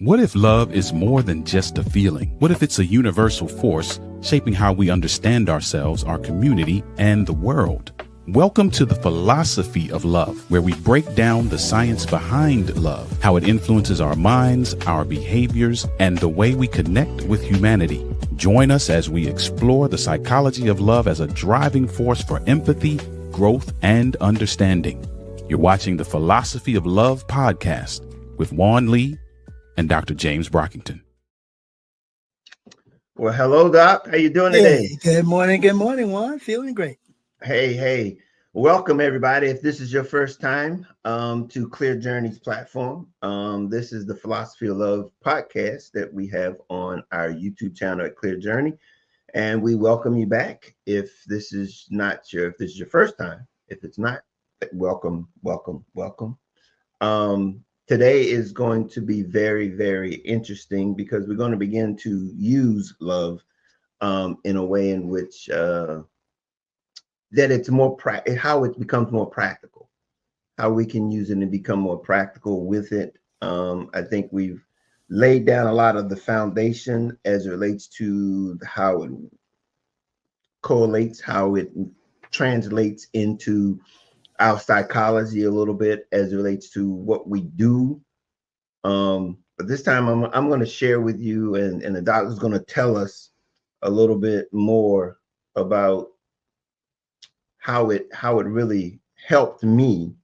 What if love is more than just a feeling? What if it's a universal force shaping how we understand ourselves, our community, and the world? Welcome to the Philosophy of Love, where we break down the science behind love, how it influences our minds, our behaviors, and the way we connect with humanity. Join us as we explore the psychology of love as a driving force for empathy, growth, and understanding. You're watching the Philosophy of Love podcast with Juan Lee and Dr. James Brockington. Well, hello, Doc. How you doing today? Hey, good morning, Juan. Feeling great. Hey. Welcome, everybody. If this is your first time to Clear Journey's platform, this is the Philosophy of Love podcast that we have on our YouTube channel at Clear Journey. And we welcome you back. If this is your first time, if it's not, welcome. Today is going to be very, very interesting because we're going to begin to use love in a way in which that it's more how it becomes more practical, how we can use it and become more practical with it. I think we've laid down a lot of the foundation as it relates to how it correlates, how it translates into our psychology a little bit as it relates to what we do. But this time I'm going to share with you, and the doctor's going to tell us a little bit more about how it really helped me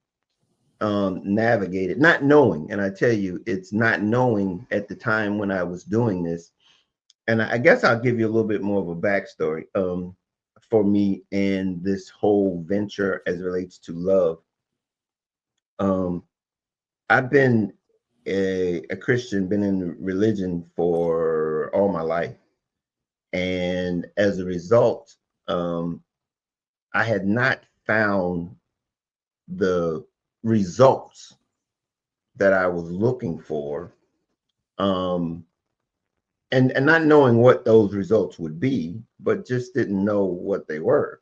navigate it, not knowing. And I tell you, it's not knowing at the time when I was doing this. And I guess I'll give you a little bit more of a backstory for me and this whole venture as it relates to love. I've been a Christian, been in religion for all my life. And as a result, I had not found the results that I was looking for. And not knowing what those results would be, but just didn't know what they were.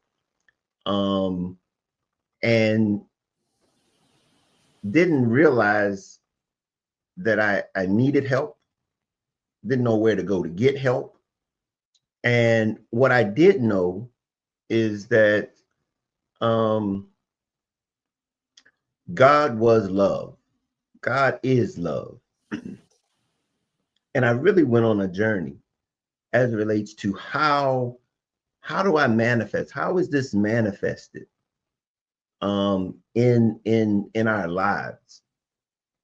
And didn't realize that I needed help, didn't know where to go to get help. And what I did know is that God was love. God is love. And I really went on a journey as it relates to how do I manifest? How is this manifested in our lives?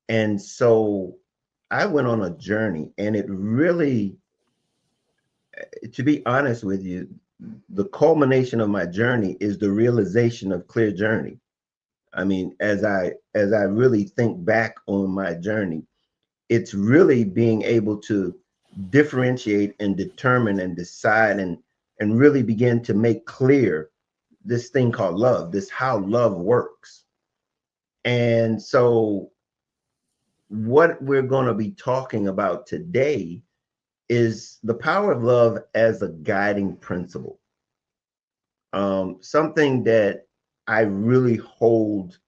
And so I went on a journey, and it really, to be honest with you, the culmination of my journey is the realization of Clear Journey. I mean, as I really think back on my journey, it's really being able to differentiate and determine and decide and really begin to make clear this thing called love, this how love works. And so what we're going to be talking about today is the power of love as a guiding principle. Something that I really hold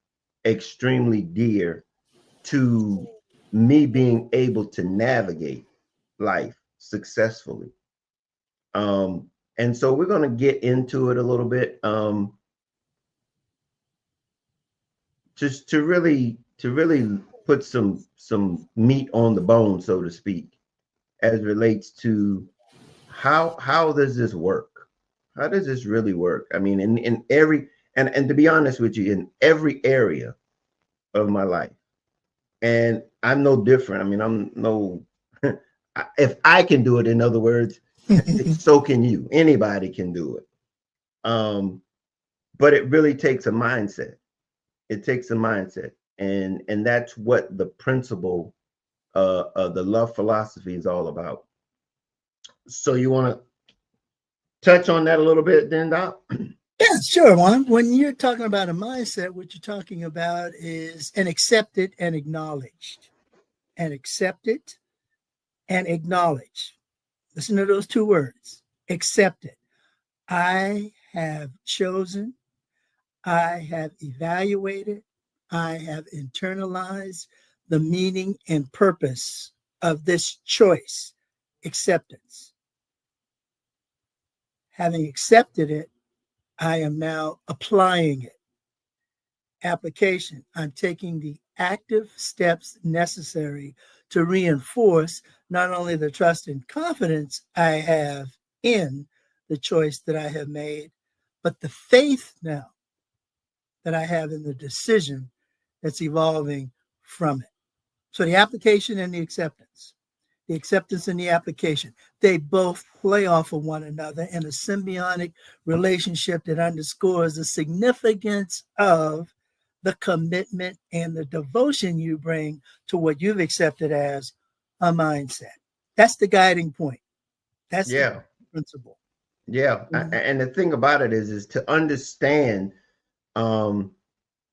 extremely dear to me being able to navigate life successfully. And so we're going to get into it a little bit, just to really put some meat on the bone, so to speak, as it relates to how does this work? How does this really work? I mean, in every, and to be honest with you, in every area of my life. And I'm no different. I mean, I'm no, if I can do it, in other words, so can you. Anybody can do it. But it really takes a mindset. It takes a mindset. And that's what the principle of the love philosophy is all about. So you want to touch on that a little bit then, Doc? Yeah, sure, Juan. When you're talking about a mindset, what you're talking about is an accepted and acknowledged. And accepted and acknowledged. Listen to those two words. Accepted. I have chosen, I have evaluated, I have internalized the meaning and purpose of this choice, acceptance. Having accepted it, I am now applying it. Application. I'm taking the active steps necessary to reinforce not only the trust and confidence I have in the choice that I have made, but the faith now that I have in the decision that's evolving from it. So the application and the acceptance and the application, they both play off of one another in a symbiotic relationship that underscores the significance of the commitment and the devotion you bring to what you've accepted as a mindset. That's the guiding point. That's Yeah. the principle. Yeah. And the thing about it is to understand, and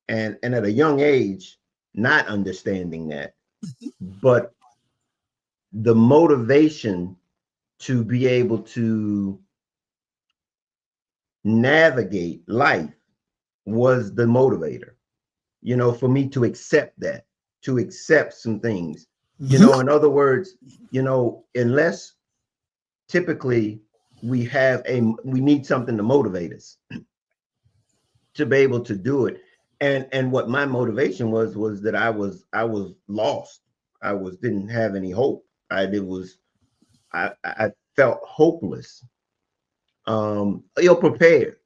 at a young age, not understanding that, but the motivation to be able to navigate life was the motivator, for me to accept that, to accept some things, in other words, unless typically we need something to motivate us to be able to do it. And what my motivation was that I was lost. Didn't have any hope. I felt hopeless. Ill prepared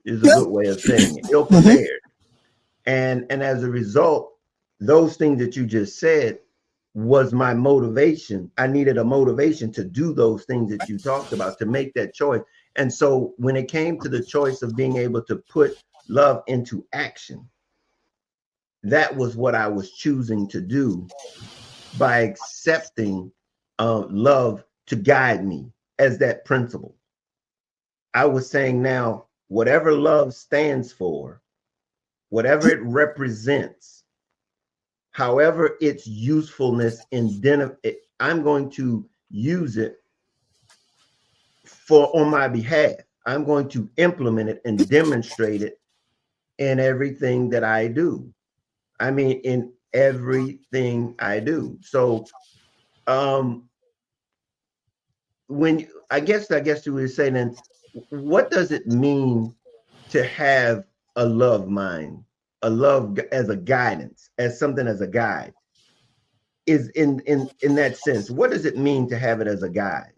is a good way of saying it. Ill prepared. And as a result, those things that you just said was my motivation. I needed a motivation to do those things that you talked about, to make that choice. And so when it came to the choice of being able to put love into action, that was what I was choosing to do by accepting love to guide me as that principle. I was saying now, whatever love stands for, whatever it represents, however its usefulness I'm going to use it on my behalf. I'm going to implement it and demonstrate it in everything that I do. I mean, in everything I do. So, I guess you would say then, what does it mean to have a love mind, a love as a guidance, as something as a guide? Is in that sense, what does it mean to have it as a guide?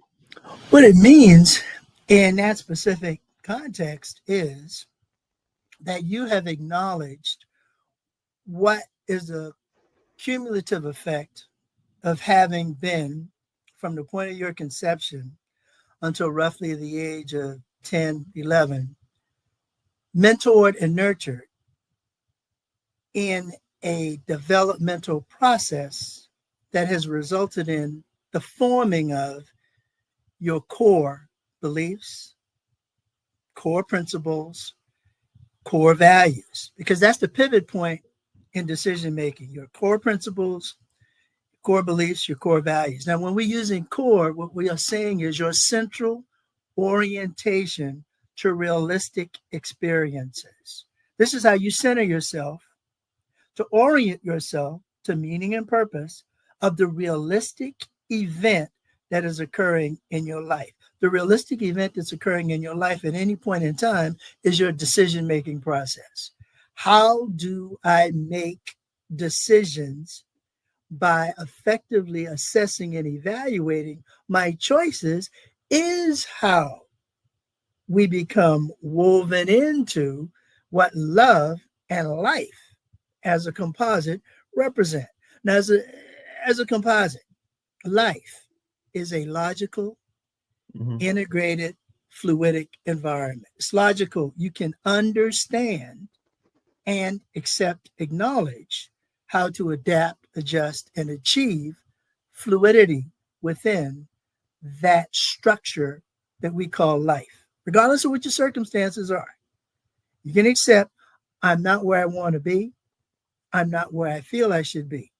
What it means in that specific context is that you have acknowledged what is the cumulative effect of having been, from the point of your conception until roughly the age of 10, 11, mentored and nurtured in a developmental process that has resulted in the forming of your core beliefs, core principles, core values, because that's the pivot point in decision making. Your core principles, core beliefs, your core values. Now, when we're using core, what we are saying is your central orientation to realistic experiences. This is how you center yourself to orient yourself to meaning and purpose of the realistic event that is occurring in your life. The realistic event that's occurring in your life at any point in time is your decision-making process. How do I make decisions by effectively assessing and evaluating my choices is how we become woven into what love and life as a composite represent. Now, as a composite, life is a logical, integrated, fluidic environment. It's logical. You can understand and accept, acknowledge how to adapt, adjust, and achieve fluidity within that structure that we call life, regardless of what your circumstances are. You can accept, I'm not where I want to be. I'm not where I feel I should be.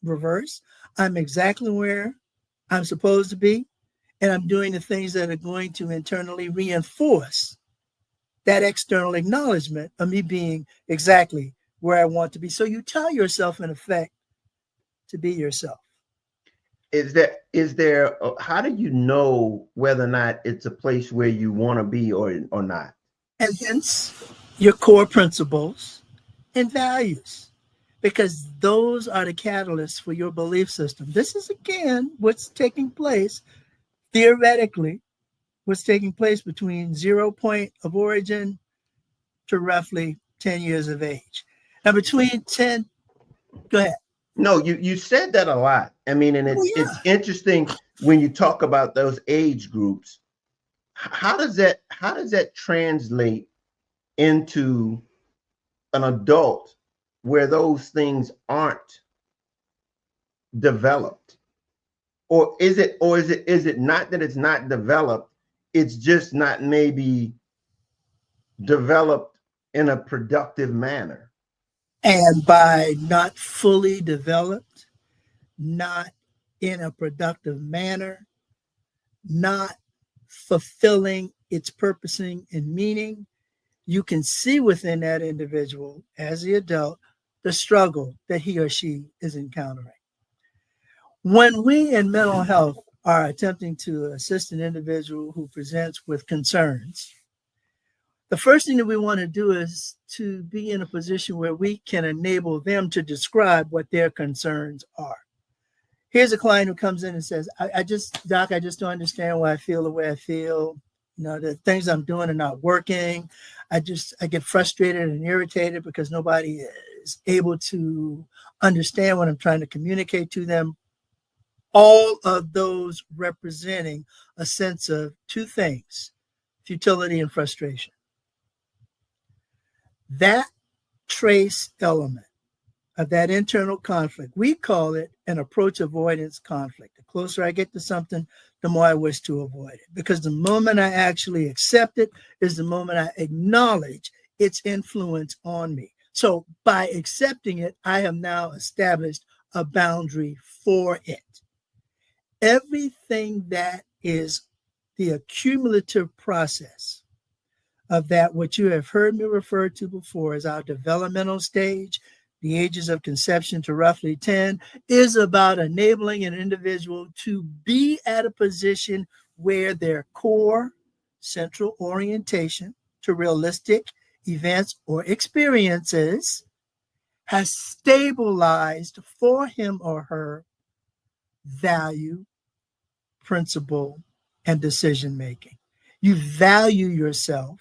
Reverse, I'm exactly where I'm supposed to be, and I'm doing the things that are going to internally reinforce that external acknowledgement of me being exactly where I want to be. So you tell yourself, in effect, to be yourself. how do you know whether or not it's a place where you want to be or not? And hence your core principles and values, because those are the catalysts for your belief system. This is again what's taking place theoretically, what's taking place between 0 point of origin to roughly 10 years of age. Now, between 10, go ahead. No, you said that a lot. I mean, and Oh, it's yeah. interesting when you talk about those age groups. How does that translate into an adult where those things aren't developed? Or is it not that it's not developed, it's just not maybe developed in a productive manner? And by not fully developed, not in a productive manner, not fulfilling its purposing and meaning, you can see within that individual as the adult the struggle that he or she is encountering. When we in mental health are attempting to assist an individual who presents with concerns, the first thing that we want to do is to be in a position where we can enable them to describe what their concerns are. Here's a client who comes in and says, Doc, I just don't understand why I feel the way I feel. The things I'm doing are not working. I get frustrated and irritated because nobody is able to understand what I'm trying to communicate to them. All of those representing a sense of two things: futility and frustration. That trace element of that internal conflict, we call it an approach avoidance conflict. The closer I get to something, the more I wish to avoid it. Because the moment I actually accept it is the moment I acknowledge its influence on me. So by accepting it, I have now established a boundary for it. Everything that is the accumulative process of that, what you have heard me refer to before as our developmental stage, the ages of conception to roughly 10, is about enabling an individual to be at a position where their core central orientation to realistic events or experiences has stabilized for him or her value, principle, and decision making. You value yourself,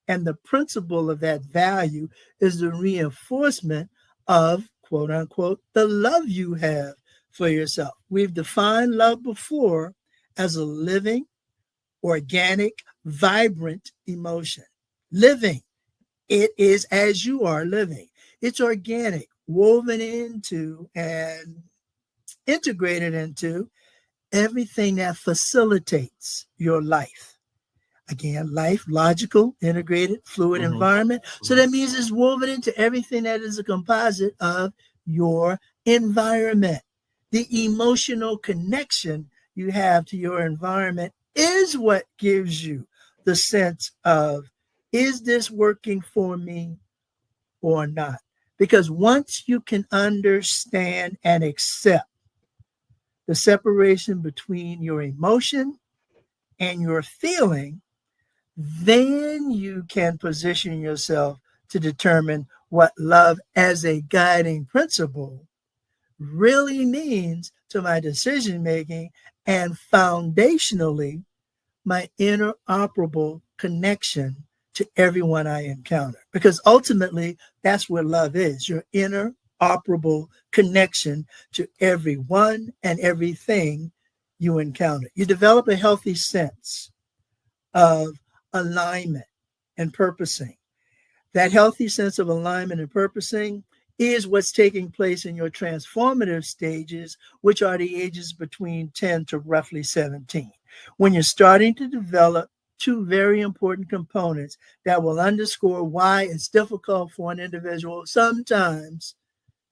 and the principle of that value is the reinforcement of, quote unquote, the love you have for yourself. We've defined love before as a living, organic, vibrant emotion. Living, it is as you are living. It's organic, woven into and integrated into everything that facilitates your life. Again, life, logical, integrated, fluid environment. So that means it's woven into everything that is a composite of your environment. The emotional connection you have to your environment is what gives you the sense of, is this working for me or not? Because once you can understand and accept the separation between your emotion and your feeling, then you can position yourself to determine what love as a guiding principle really means to my decision making and foundationally my interoperable connection to everyone I encounter. Because ultimately, that's what love is, your interoperable connection to everyone and everything you encounter. You develop a healthy sense of alignment and purposing. That healthy sense of alignment and purposing is what's taking place in your transformative stages, which are the ages between 10 to roughly 17, when you're starting to develop two very important components that will underscore why it's difficult for an individual sometimes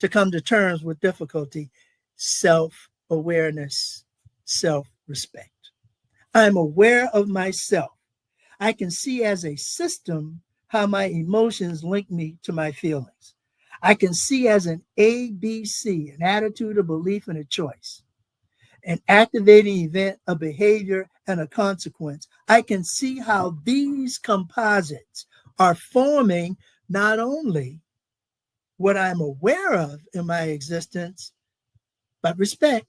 to come to terms with difficulty: self-awareness, self-respect. I'm aware of myself. I can see as a system how my emotions link me to my feelings. I can see as an ABC, an attitude, a belief, and a choice. an activating event, a behavior, and a consequence. I can see how these composites are forming not only what I'm aware of in my existence, but respect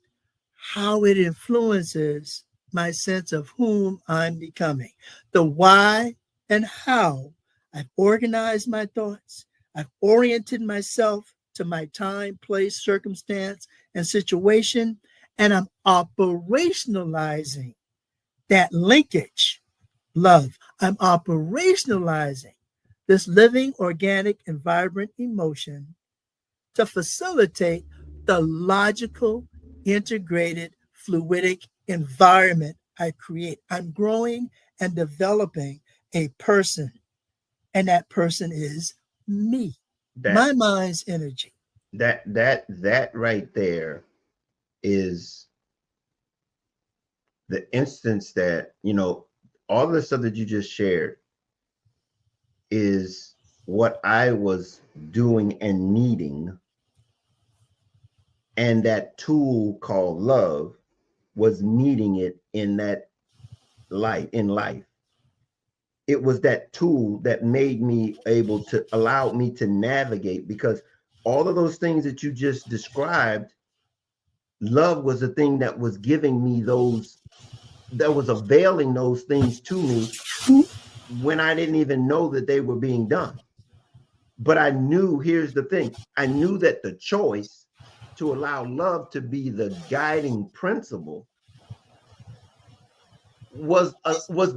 how it influences my sense of whom I'm becoming. The why and how I've organized my thoughts. I've oriented myself to my time, place, circumstance, and situation, and I'm operationalizing that linkage, love. I'm operationalizing this living, organic, and vibrant emotion to facilitate the logical, integrated, fluidic environment I create. I'm growing and developing a person, and that person is me, That my mind's energy. that right there is the instance that, all the stuff that you just shared is what I was doing and needing. And that tool called love was needing it in that life. It was that tool that made me able to allow me to navigate, because all of those things that you just described, love was the thing that was giving me those, that was availing those things to me when I didn't even know that they were being done. But I knew, here's the thing, I knew that the choice to allow love to be the guiding principle was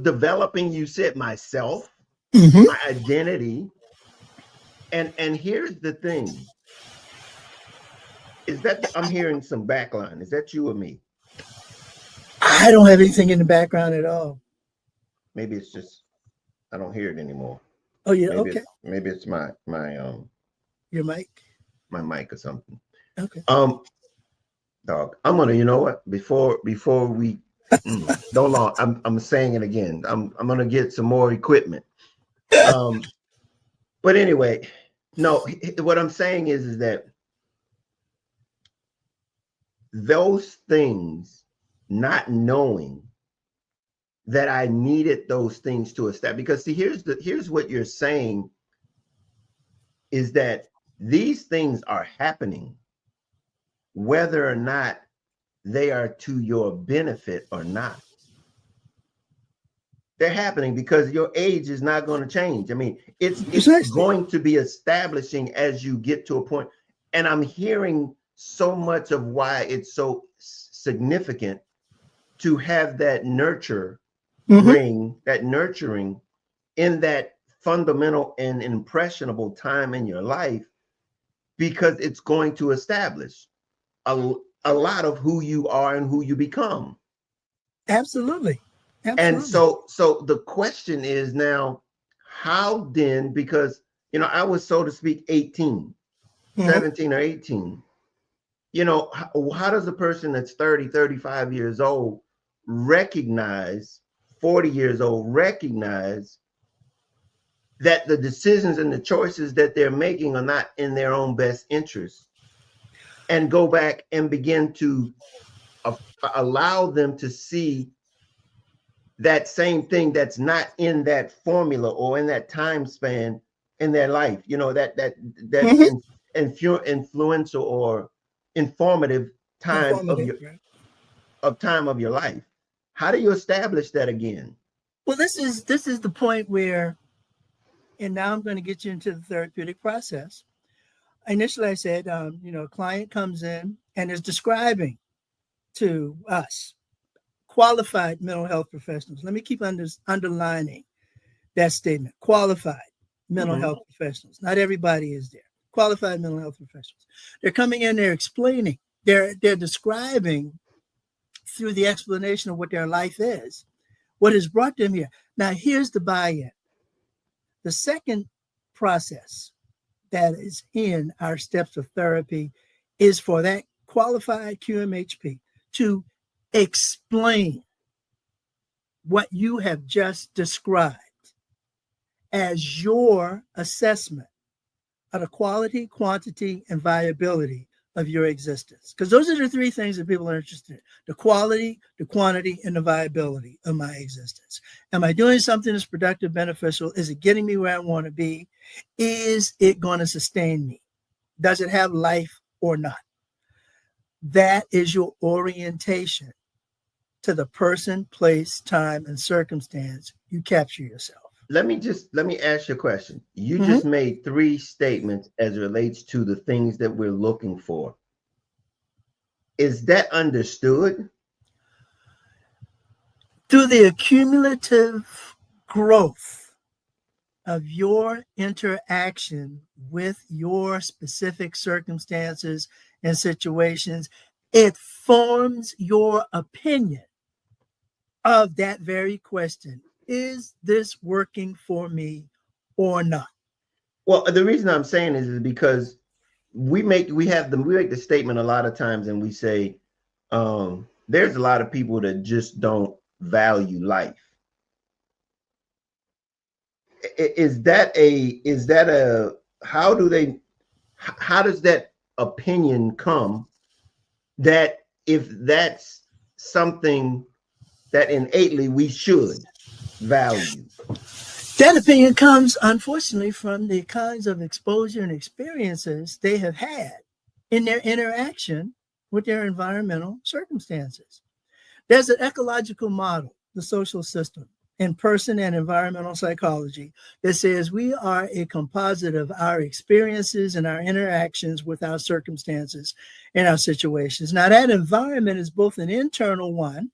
developing, you said, myself, Mhm. my identity. And here's the thing, is that I'm hearing some backline. Is that you or me? I don't have anything in the background at all. Maybe it's just I don't hear it anymore. Oh, yeah. Maybe Okay. it's Your mic. my mic or something. Okay. Um, dog, I'm gonna, you know what? Before we don't long, I'm saying it again. I'm gonna get some more equipment. Um, but anyway, no, what I'm saying is that those things, not knowing that I needed those things to establish. Because see, here's what you're saying is that these things are happening whether or not they are to your benefit or not. They're happening because your age is not going to change. I mean, it's Precisely. going to be establishing as you get to a point. And I'm hearing so much of why it's so significant to have that Hmm. that nurturing in that fundamental and impressionable time in your life, because it's going to establish a, a lot of who you are and who you become. Absolutely. And Absolutely. so the question is now, how then, because I was, so to speak, 18, Hmm. 17 or 18. How does a person that's 30, 35 years old recognize, 40 years old recognize that the decisions and the choices that they're making are not in their own best interest, and go back and begin to uh, allow them to see that same thing that's not in that formula or in that time span in their life, that Hmm. influential or informative time Informative. Right. of your life. How do you establish that again? Well, this is the point where, and now I'm going to get you into the therapeutic process. Initially, I said, a client comes in and is describing to us qualified mental health professionals. Let me keep underlining that statement. Qualified mental Mm-hmm. health professionals. Not everybody is there. Qualified mental health professionals. They're coming in, they're explaining, they're describing through the explanation of what their life is, what has brought them here. Now, here's the buy-in. The second process that is in our steps of therapy is for that qualified QMHP to explain what you have just described as your assessment of the quality, quantity, and viability of your existence. Because those are the three things that people are interested in: the quality, the quantity, and the viability of my existence. Am I doing something that's productive, beneficial? Is it getting me where I want to be? Is it going to sustain me? Does it have life or not? That is your orientation to the person, place, time, and circumstance you capture yourself. Let me ask you a question. You Mhm. just made three statements as it relates to the things that we're looking for. Is that understood? Through the accumulative growth of your interaction with your specific circumstances and situations, it forms your opinion of that very question. Is this working for me or not? Well, the reason I'm saying is because we make the statement a lot of times, and we say there's a lot of people that just don't value life. Is that a how does that opinion come, that if that's something that innately we should value? That opinion comes, unfortunately, from the kinds of exposure and experiences they have had in their interaction with their environmental circumstances. There's an ecological model, the social system, in person and environmental psychology, that says we are a composite of our experiences and our interactions with our circumstances and our situations. Now, that environment is both an internal one,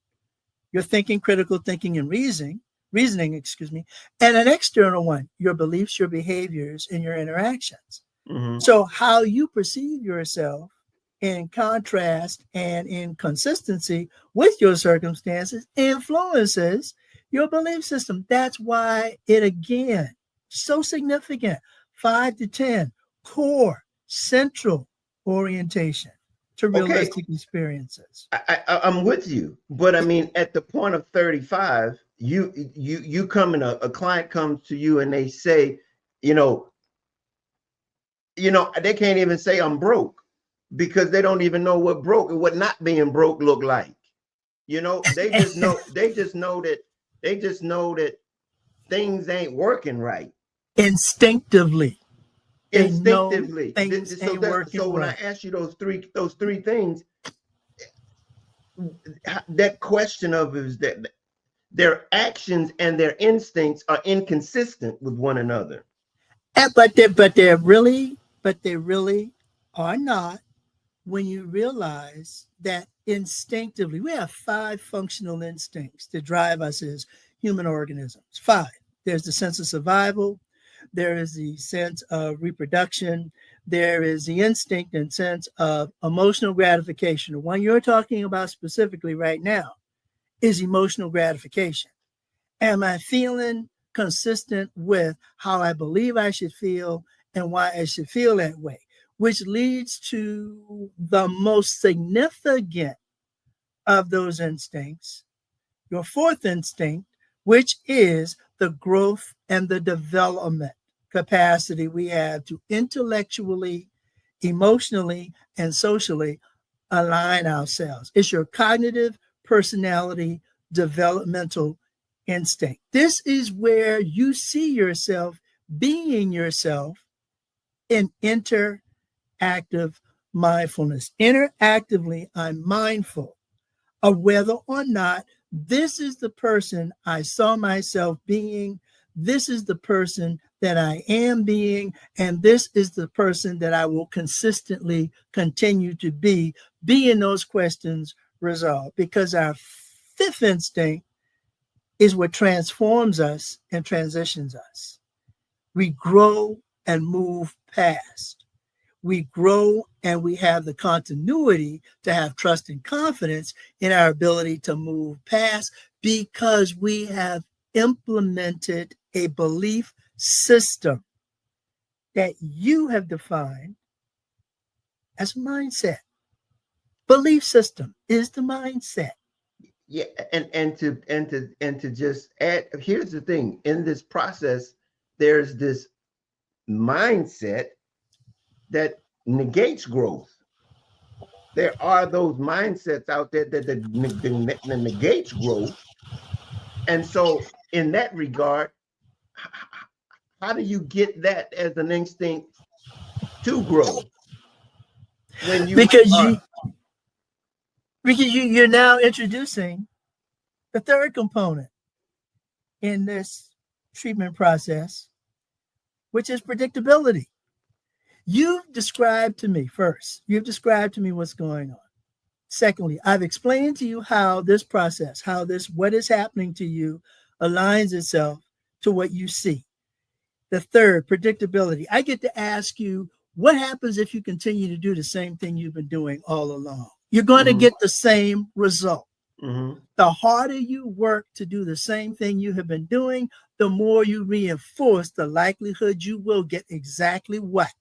your thinking, critical thinking, and reasoning, and an external one, your beliefs, your behaviors, and your interactions. Mm-hmm. So how you perceive yourself in contrast and in consistency with your circumstances influences your belief system. That's why it, again, so significant. 5 to 10 core central orientation to realistic experiences. I'm with you, but I mean, at the point of 35, you come in, a client comes to you and they say, they can't even say I'm broke, because they don't even know what not being broke look like. They just know that things ain't working right. Instinctively, they know Instinctively. things ain't working So when I right. ask you those three things, that question of is that their actions and their instincts are inconsistent with one another. But they really are not, when you realize that instinctively we have 5 functional instincts that drive us as human organisms. 5. There's the sense of survival, there is the sense of reproduction, there is the instinct and sense of emotional gratification. The one you're talking about specifically right now is emotional gratification. Am I feeling consistent with how I believe I should feel and why I should feel that way? Which leads to the most significant of those instincts, your 4th instinct, which is the growth and the development capacity we have to intellectually, emotionally, and socially align ourselves. It's your cognitive personality developmental instinct. This is where you see yourself being yourself in interactive mindfulness. Interactively, I'm mindful of whether or not this is the person I saw myself being, this is the person that I am being, and this is the person that I will consistently continue to be in those questions resolved. Because our 5th instinct is what transforms us and transitions us. We grow and move past. We grow and we have the continuity to have trust and confidence in our ability to move past, because we have implemented a belief system that you have defined as mindset. Belief system is the mindset. Yeah, and to just add, here's the thing: in this process, there's this mindset that negates growth. there are those mindsets out there that negates growth. And so in that regard, how do you get that as an instinct to grow when you Because are? you're now introducing the third component in this treatment process, which is predictability. You've described to me what's going on. Secondly, I've explained to you how this process, what is happening to you aligns itself to what you see. The third, predictability. I get to ask you, what happens if you continue to do the same thing you've been doing all along? You're going to get the same result. The harder you work to do the same thing you have been doing, the more you reinforce the likelihood you will get exactly what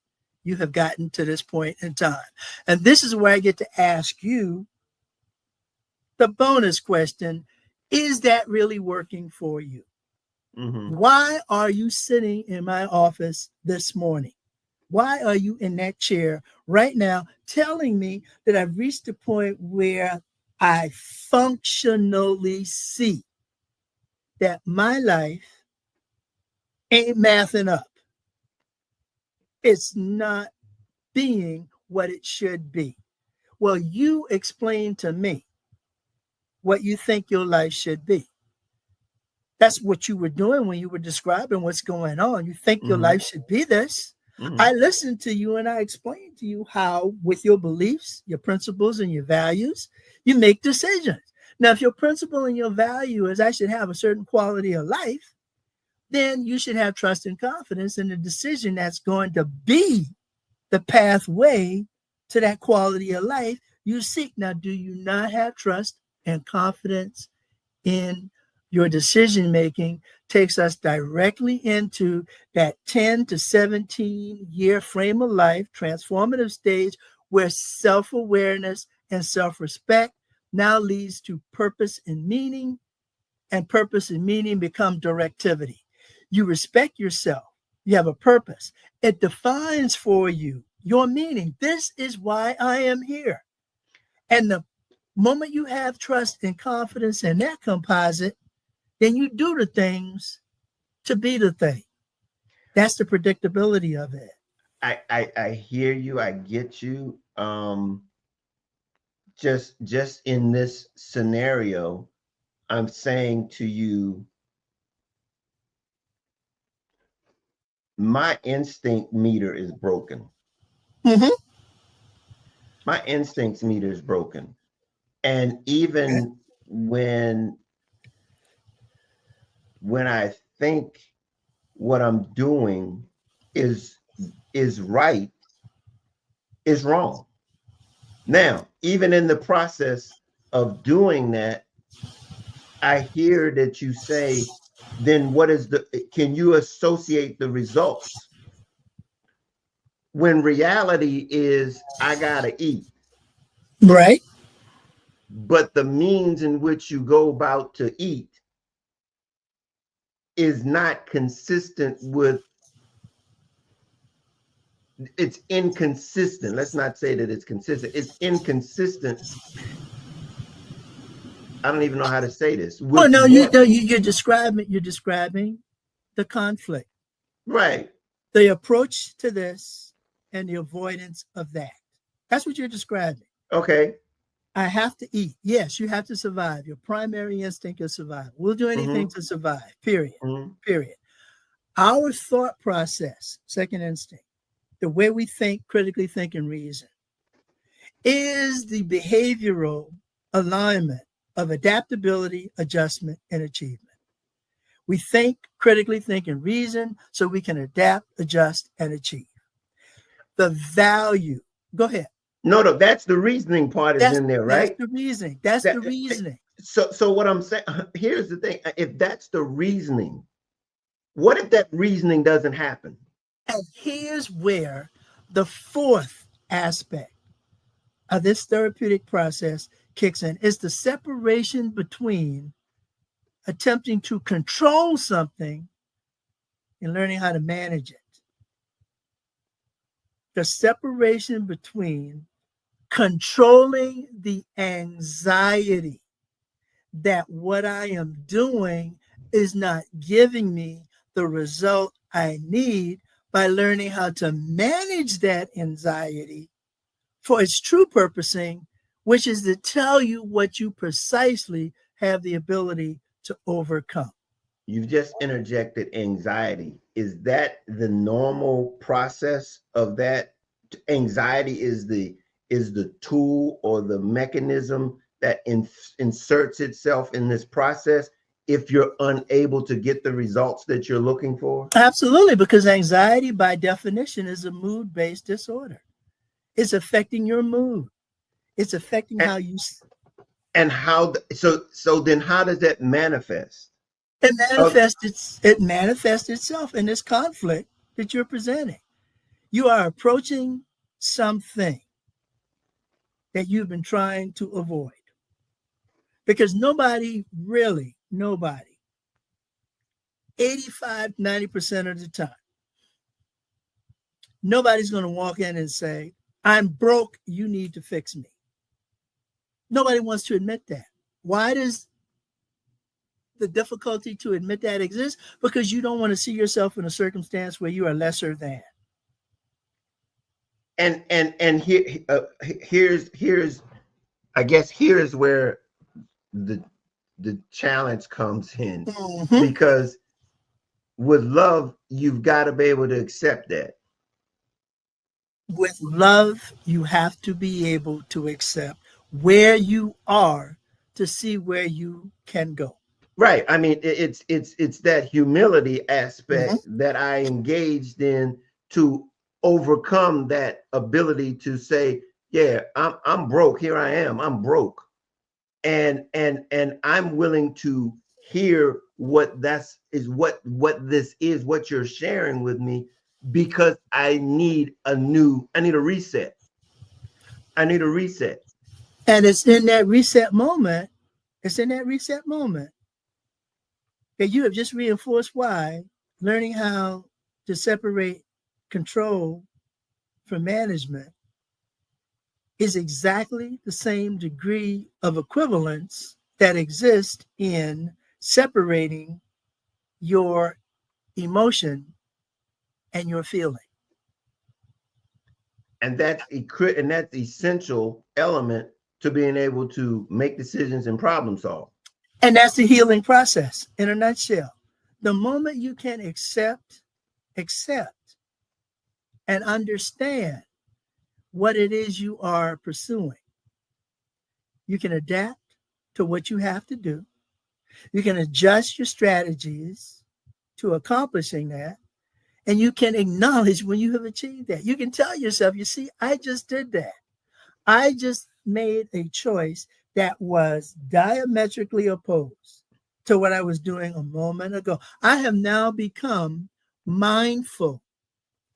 you have gotten to this point in time. And this is where I get to ask you the bonus question: is that really working for you? Why are you sitting in my office this morning? Why are you in that chair right now telling me that I've reached a point where I functionally see that my life ain't mathing up? It's not being what it should be. Well, you explain to me what you think your life should be. That's what you were doing when you were describing what's going on. You think your life should be this. I listened to you and I explained to you how, with your beliefs, your principles, and your values, you make decisions. Now, if your principle and your value is I should have a certain quality of life, then you should have trust and confidence in the decision that's going to be the pathway to that quality of life you seek. Now, do you not have trust and confidence in your decision making? Takes us directly into that 10 to 17 year frame of life, transformative stage, where self-awareness and self-respect now leads to purpose and meaning, and purpose and meaning become directivity. You respect yourself. You have a purpose. It defines for you your meaning. This is why I am here. And the moment you have trust and confidence in that composite, then you do the things to be the thing. That's the predictability of it. I hear you. I get you. Just in this scenario, I'm saying to you, my instinct meter is broken. My instincts meter is broken. And even when I think what I'm doing is right, is wrong. Now, even in the process of doing that, I hear that you say, then can you associate the results? When reality is, I gotta eat. Right. But the means in which you go about to eat is not consistent with, it's inconsistent. Let's not say that it's consistent. It's inconsistent. I don't even know how to say this. Oh no, you're describing the conflict. Right. The approach to this and the avoidance of that. That's what you're describing. Okay. I have to eat. Yes, you have to survive. Your primary instinct is survival. We'll do anything to survive, period. Period. Our thought process, second instinct, the way we think, critically think, and reason, is the behavioral alignment of adaptability, adjustment, and achievement. We think, critically think, and reason so we can adapt, adjust, and achieve. The value, go ahead. No, that's the reasoning part is in there, right? That's the reasoning. That's the reasoning. So what I'm saying, here's the thing. If that's the reasoning, what if that reasoning doesn't happen? And here's where the fourth aspect of this therapeutic process kicks in. It's the separation between attempting to control something and learning how to manage it. The separation between controlling the anxiety that what I am doing is not giving me the result I need, by learning how to manage that anxiety for its true purposing, which is to tell you what you precisely have the ability to overcome. You've just interjected anxiety. Is that the normal process of that? Anxiety is the tool or the mechanism that inserts itself in this process if you're unable to get the results that you're looking for? Absolutely, because anxiety by definition is a mood-based disorder. It's affecting your mood. It's affecting And, how you. and how so then how does that manifest? It manifests itself in this conflict that you're presenting. You are approaching something that you've been trying to avoid, because nobody, 85, 90% of the time, nobody's going to walk in and say, I'm broke, you need to fix me. Nobody wants to admit that. Why does the difficulty to admit that exist? Because you don't want to see yourself in a circumstance where you are lesser than. And here's I guess here's where the challenge comes in, because with love you've got to be able to accept that. With love, you have to be able to accept where you are to see where you can go. Right. I mean, it's that humility aspect that I engaged in to overcome that ability to say, yeah, I'm broke. Here I am. I'm broke. And I'm willing to hear what this is, what you're sharing with me, because I need a reset. I need a reset. And it's in that reset moment that you have just reinforced why learning how to separate control from management is exactly the same degree of equivalence that exists in separating your emotion and your feeling. And that's essential element to being able to make decisions and problem solve. And that's the healing process in a nutshell. The moment you can accept, and understand what it is you are pursuing, you can adapt to what you have to do. You can adjust your strategies to accomplishing that. And you can acknowledge when you have achieved that. You can tell yourself, you see, I just did that. I just made a choice that was diametrically opposed to what I was doing a moment ago. I have now become mindful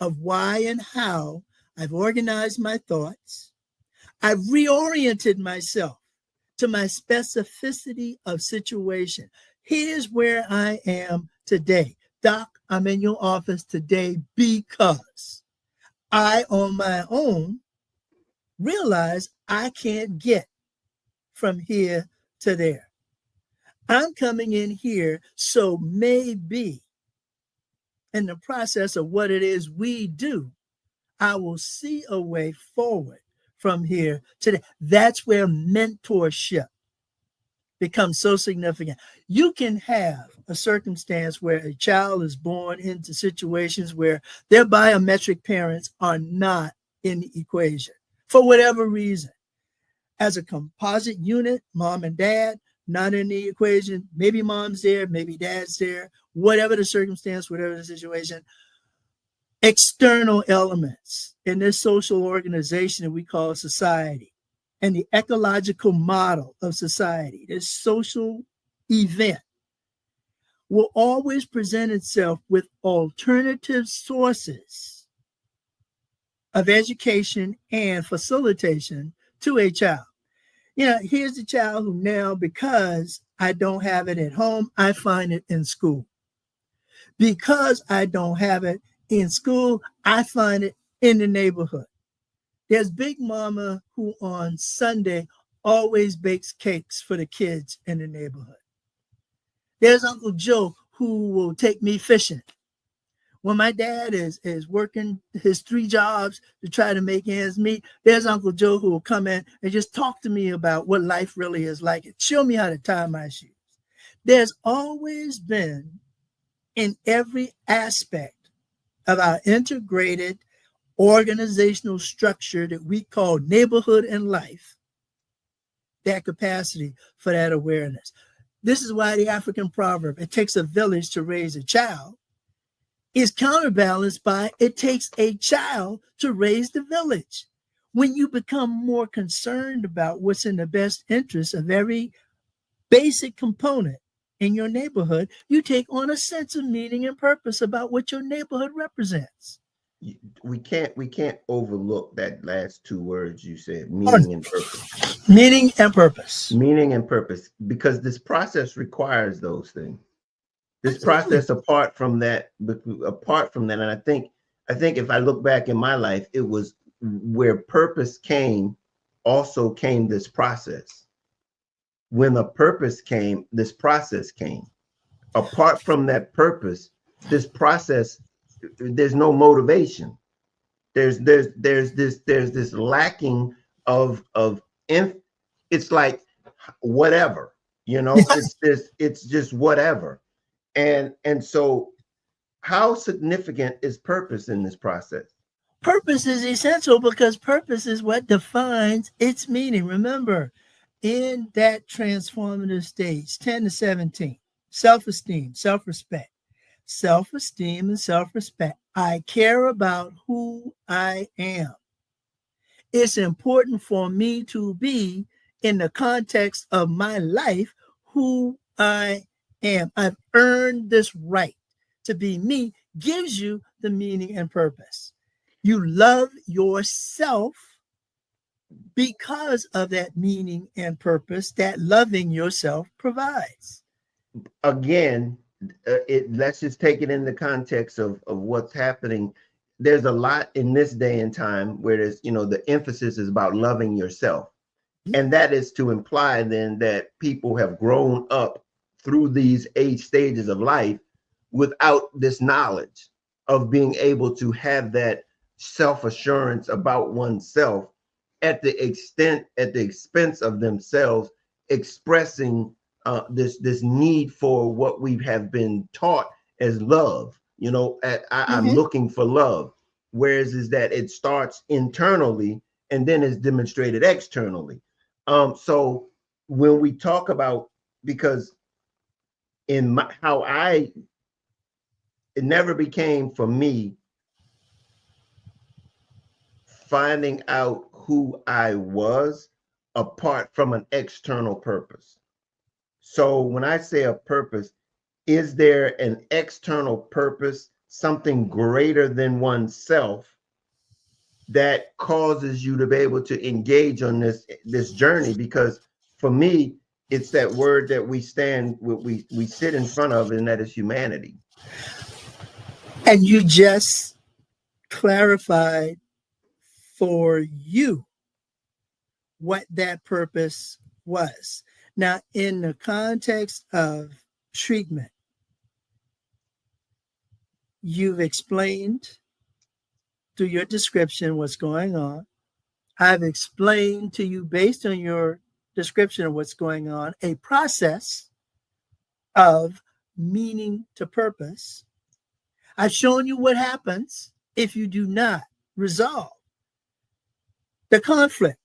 of why and how I've organized my thoughts. I've reoriented myself to my specificity of situation. Here's where I am today. Doc, I'm in your office today because I, on my own, realize I can't get from here to there. I'm coming in here, so maybe in the process of what it is we do, I will see a way forward from here to there. That's where mentorship becomes so significant. You can have a circumstance where a child is born into situations where their biometric parents are not in the equation for whatever reason. As a composite unit, mom and dad, not in the equation. Maybe mom's there, maybe dad's there, whatever the circumstance, whatever the situation. External elements in this social organization that we call society, and the ecological model of society, this social event, will always present itself with alternative sources of education and facilitation to a child. Here's the child who now, because I don't have it at home, I find it in school. Because I don't have it in school, I find it in the neighborhood. There's Big Mama who on Sunday always bakes cakes for the kids in the neighborhood. There's Uncle Joe who will take me fishing. When my dad is working his 3 jobs to try to make ends meet, there's Uncle Joe who will come in and just talk to me about what life really is like and show me how to tie my shoes. There's always been, in every aspect of our integrated organizational structure that we call neighborhood and life, that capacity for that awareness. This is why the African proverb, it takes a village to raise a child, is counterbalanced by it takes a child to raise the village. When you become more concerned about what's in the best interest of every basic component in your neighborhood, you take on a sense of meaning and purpose about what your neighborhood represents. We can't overlook that last 2 words you said, meaning and purpose. Meaning and purpose. Meaning and purpose, because this process requires those things. This process, apart from that, and I think if I look back in my life, it was where purpose came, also came this process. When a purpose came, this process came. Apart from that purpose, this process, there's no motivation. There's this lacking of it's like whatever, it's just whatever. And so how significant is purpose in this process? Purpose is essential because purpose is what defines its meaning. Remember, in that transformative stage, 10 to 17, self-esteem, self-respect, self-esteem and self-respect. I care about who I am. It's important for me to be, in the context of my life, who I am. I've earned this right to be me, gives you the meaning and purpose. You love yourself because of that meaning and purpose that loving yourself provides. Again, let's just take it in the context of what's happening. There's a lot in this day and time where there's, the emphasis is about loving yourself. And that is to imply then that people have grown up through these 8 stages of life without this knowledge of being able to have that self-assurance about oneself at the expense of themselves, expressing this need for what we have been taught as love. I'm looking for love. Whereas is that it starts internally and then is demonstrated externally. So when we talk about, because it never became for me finding out who I was apart from an external purpose. So when I say a purpose, is there an external purpose, something greater than oneself that causes you to be able to engage on this journey? Because for me, it's that word that we sit in front of, and that is humanity. And you just clarified for you what that purpose was. Now, in the context of treatment, you've explained through your description what's going on. I've explained to you, based on your description of what's going on, a process of meaning to purpose. I've shown you what happens if you do not resolve the conflict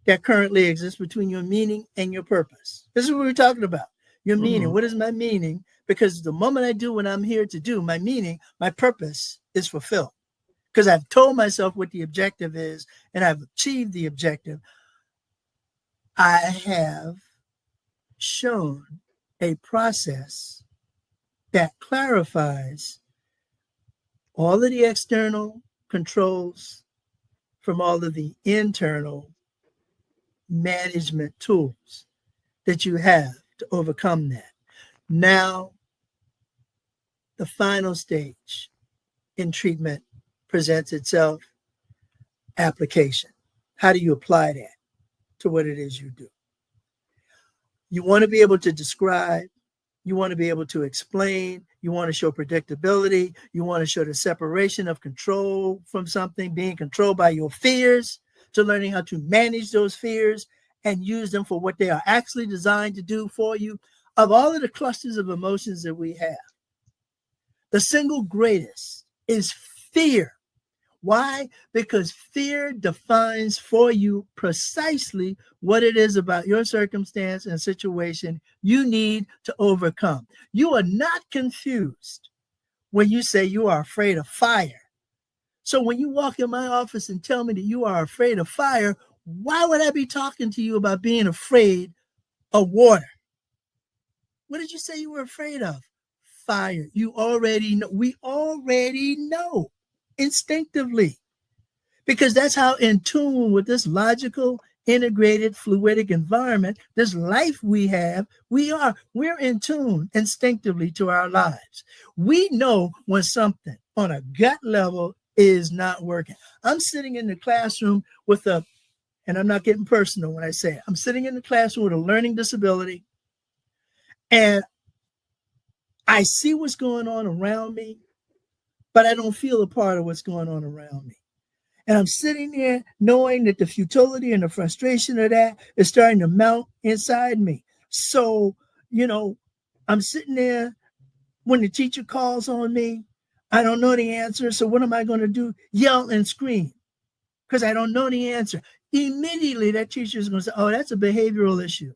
that currently exists between your meaning and your purpose. This is what we're talking about. Your meaning. What is my meaning? Because the moment I do what I'm here to do, my meaning, my purpose is fulfilled. Because I've told myself what the objective is and I've achieved the objective. I have shown a process that clarifies all of the external controls from all of the internal management tools that you have to overcome that. Now, the final stage in treatment presents itself. application. How do you apply that to what it is you do? You want to be able to describe, you want to be able to explain, you want to show predictability, you want to show the separation of control from something, being controlled by your fears, to learning how to manage those fears and use them for what they are actually designed to do for you. Of all of the clusters of emotions that we have, the single greatest is fear. Why? Because fear defines for you precisely what it is about your circumstance and situation you need to overcome. You are not confused when you say you are afraid of fire. So when you walk in my office and tell me that you are afraid of fire, why would I be talking to you about being afraid of water? What did you say you were afraid of? Fire. You already know. We already know instinctively, because that's how in tune with this logical, integrated, fluidic environment, this life we have, we're in tune instinctively to our lives. We know when something on a gut level is not working. I'm sitting in the classroom and I'm not getting personal when I say it, I'm sitting in the classroom with a learning disability, and I see what's going on around me, but I don't feel a part of what's going on around me. And I'm sitting there knowing that the futility and the frustration of that is starting to melt inside me. So, I'm sitting there when the teacher calls on me. I don't know the answer. So what am I going to do? Yell and scream because I don't know the answer. Immediately, that teacher is going to say, oh, that's a behavioral issue.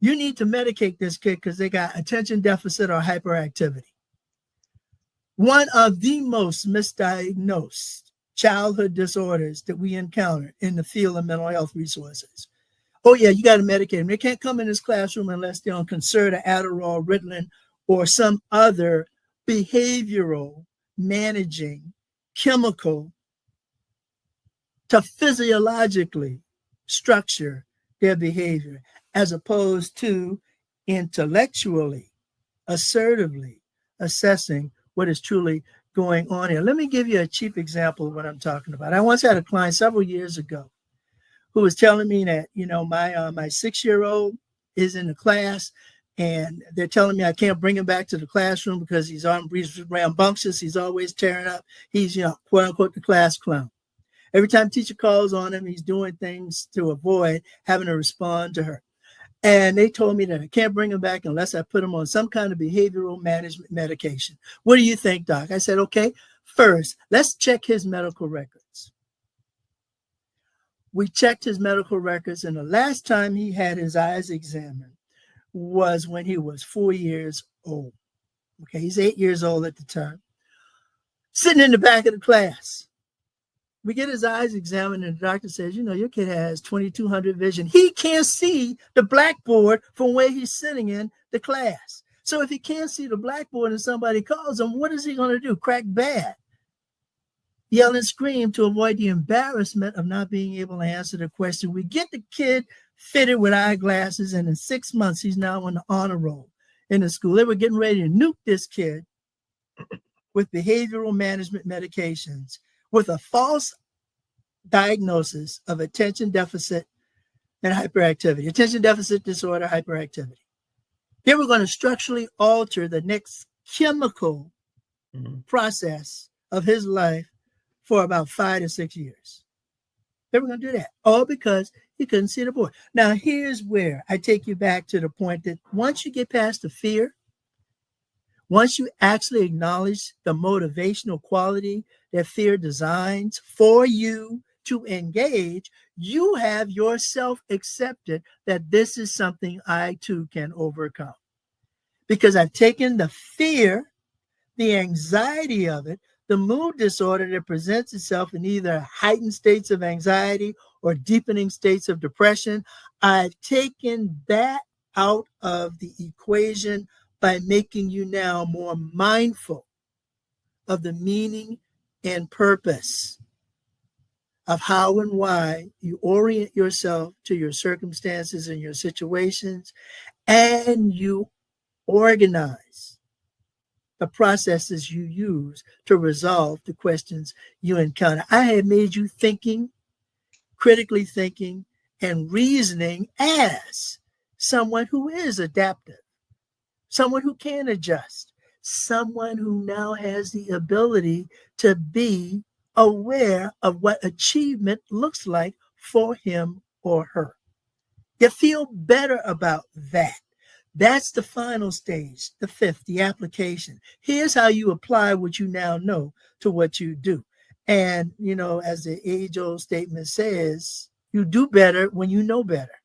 You need to medicate this kid because they got attention deficit or hyperactivity. One of the most misdiagnosed childhood disorders that we encounter in the field of mental health resources. Oh, yeah, you got to medicate them. They can't come in this classroom unless they're on Concerta, Adderall, Ritalin, or some other behavioral managing chemical to physiologically structure their behavior, as opposed to intellectually, assertively assessing what is truly going on here. Let me give you a cheap example of what I'm talking about. I once had a client several years ago who was telling me that, my 6-year-old is in the class and they're telling me I can't bring him back to the classroom because he's rambunctious. He's always tearing up. He's, quote unquote, the class clown. Every time teacher calls on him, he's doing things to avoid having to respond to her. And they told me that I can't bring him back unless I put him on some kind of behavioral management medication. What do you think, Doc? I said, okay, first, let's check his medical records. We checked his medical records, and the last time he had his eyes examined was when he was 4 years old. Okay, he's 8 years old at the time. Sitting in the back of the class. We get his eyes examined, and the doctor says, your kid has 2200 vision. He can't see the blackboard from where he's sitting in the class. So if he can't see the blackboard and somebody calls him, what is he going to do? Crack bad. Yell and scream to avoid the embarrassment of not being able to answer the question. We get the kid fitted with eyeglasses, and in 6 months, he's now on the honor roll in the school. They were getting ready to nuke this kid with behavioral management medications, with a false diagnosis of attention deficit and hyperactivity, attention deficit disorder, hyperactivity. They were going to structurally alter the next chemical process of his life for about 5 to 6 years. They were going to do that, all because he couldn't see the board. Now, here's where I take you back to the point that once you get past the fear, once you actually acknowledge the motivational quality that fear designs for you to engage, you have yourself accepted that this is something I too can overcome. Because I've taken the fear, the anxiety of it, the mood disorder that presents itself in either heightened states of anxiety or deepening states of depression. I've taken that out of the equation by making you now more mindful of the meaning and purpose of how and why you orient yourself to your circumstances and your situations, and you organize the processes you use to resolve the questions you encounter. I have made you thinking, critically thinking, and reasoning as someone who is adaptive, someone who can adjust, someone who now has the ability to be aware of what achievement looks like for him or her. You feel better about that. That's the final stage, the fifth, the application. Here's how you apply what you now know to what you do. And, as the age-old statement says, you do better when you know better.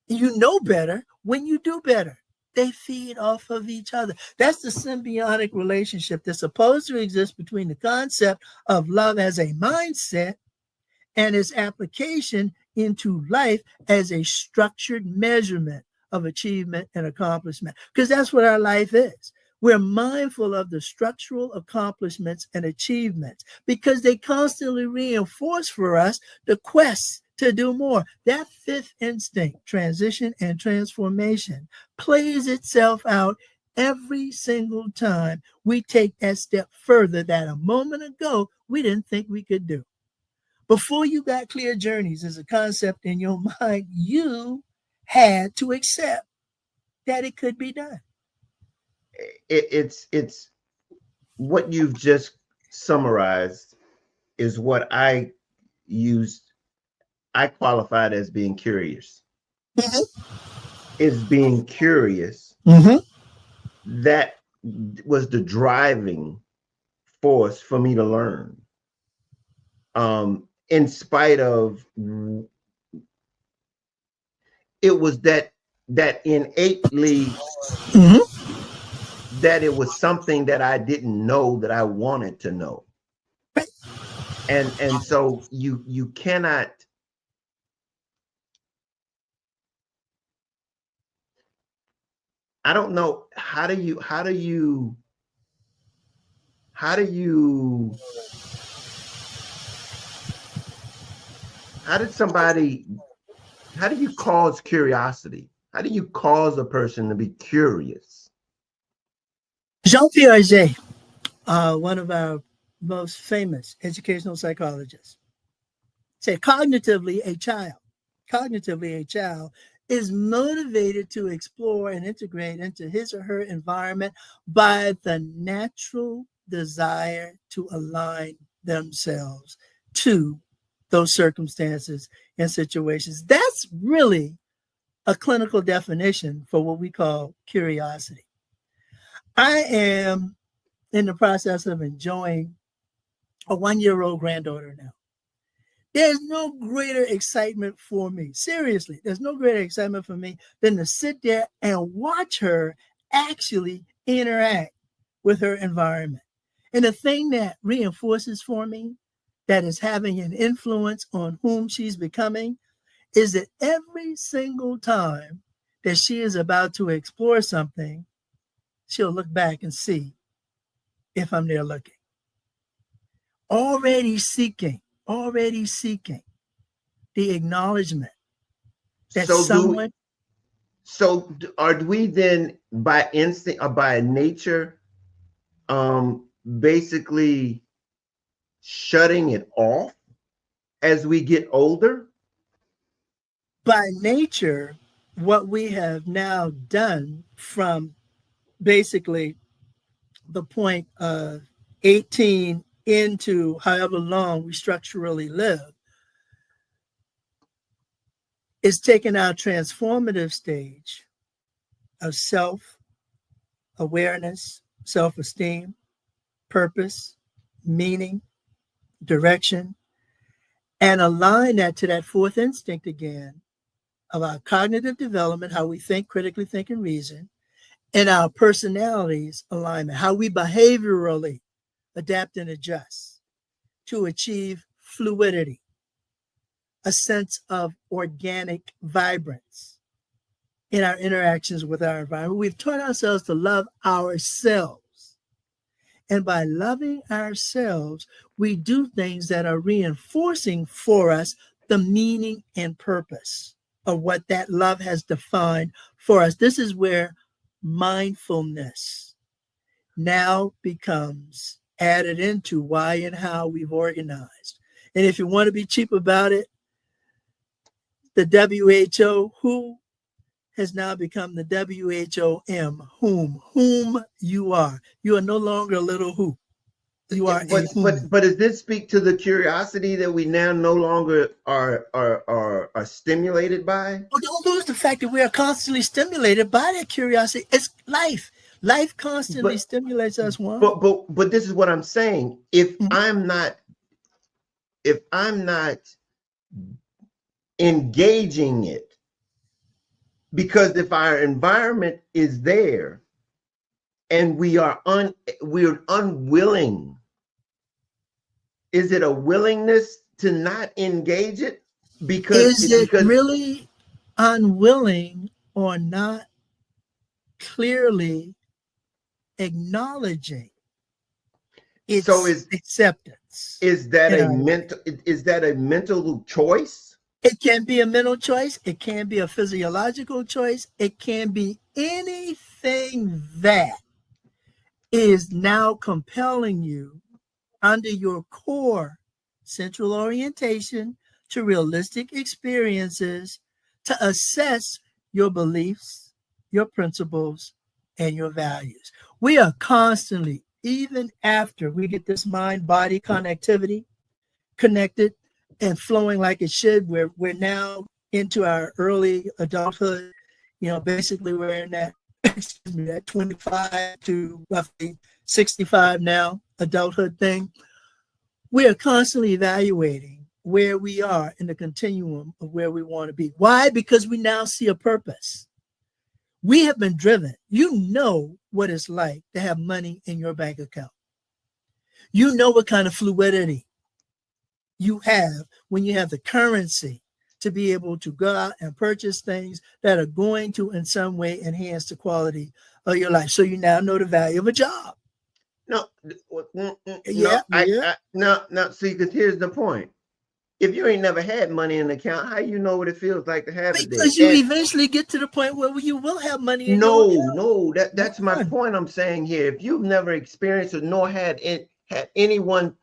You know better when you do better. They feed off of each other. That's the symbiotic relationship that's supposed to exist between the concept of love as a mindset and its application into life as a structured measurement of achievement and accomplishment. Because that's what our life is. We're mindful of the structural accomplishments and achievements because they constantly reinforce for us the quest to do more. That fifth instinct, transition and transformation, plays itself out every single time we take that step further that a moment ago we didn't think we could do. Before you got clear journeys as a concept in your mind, you had to accept that it could be done. It's what you've just summarized is what I qualified as being curious. Is being curious. That was the driving force for me to learn. In spite of, it was that innately, that it was something that I didn't know that I wanted to know. And so you cannot, I don't know, how do you cause curiosity? How do you cause a person to be curious? Jean Piaget, one of our most famous educational psychologists, said cognitively a child is motivated to explore and integrate into his or her environment by the natural desire to align themselves to those circumstances and situations. That's really a clinical definition for what we call curiosity. I am in the process of enjoying a 1-year-old granddaughter now. There's no greater excitement for me. Seriously, there's no greater excitement for me than to sit there and watch her actually interact with her environment. And the thing that reinforces for me that is having an influence on whom she's becoming is that every single time that she is about to explore something, she'll look back and see if I'm there looking. Already seeking the acknowledgement that are we then by instinct or by nature basically shutting it off as we get older? By nature, what we have now done from basically the point of 18 into however long we structurally live is taking our transformative stage of self-awareness, self-esteem, purpose, meaning, direction, and align that to that fourth instinct again of our cognitive development, how we think, critically think, and reason, and our personalities alignment, how we behaviorally adapt and adjust to achieve fluidity, a sense of organic vibrance in our interactions with our environment. We've taught ourselves to love ourselves. And by loving ourselves, we do things that are reinforcing for us the meaning and purpose of what that love has defined for us. This is where mindfulness now becomes added into why and how we've organized. And if you want to be cheap about it, the WHO has now become the WHOM, whom you are. You are no longer a little who. You are a whom. But does this speak to the curiosity that we now no longer are stimulated by? Well, don't lose the fact that we are constantly stimulated by that curiosity. It's life. Life constantly stimulates us. One. But this is what I'm saying. If I'm not engaging it, because if our environment is there and we're unwilling, is it a willingness to not engage it? Is it really unwilling or not clearly acknowledging its acceptance? Is that a mental choice? It can be a mental choice. It can be a physiological choice. It can be anything that is now compelling you under your core central orientation to realistic experiences to assess your beliefs, your principles, and your values. We are constantly, even after we get this mind-body connectivity connected and flowing like it should, we're now into our early adulthood. Basically we're in that, that 25 to roughly 65 now adulthood thing. We are constantly evaluating where we are in the continuum of where we want to be. Why? Because we now see a purpose. We have been driven. You know what it's like to have money in your bank account. You know what kind of fluidity you have when you have the currency to be able to go out and purchase things that are going to in some way enhance the quality of your life. So you now know the value of a job. No. See, because here's the point. If you ain't never had money in the account, how you know what it feels like to have it there? Because you eventually get to the point where you will have money in your account. That's my point I'm saying here. If you've never experienced it nor had anyone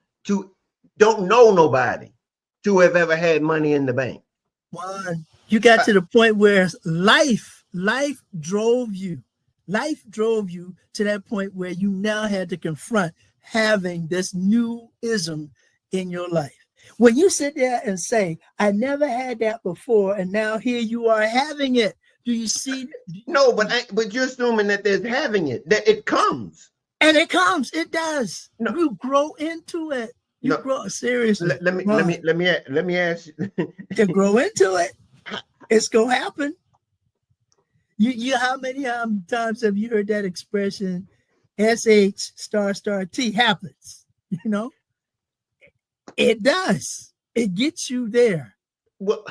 don't know nobody to have ever had money in the bank. You got to the point where life drove you. Life drove you to that point where you now had to confront having this new ism in your life. When you sit there and say, I never had that before, and now here you are having it. Do you see? No, but you're assuming that there's having it, that it comes. And it comes. It does. No. You grow into it. You grow seriously. Let me ask you. To grow into it, it's gonna happen. You how many times have you heard that expression? SH**T happens. It does. It gets you there. Well,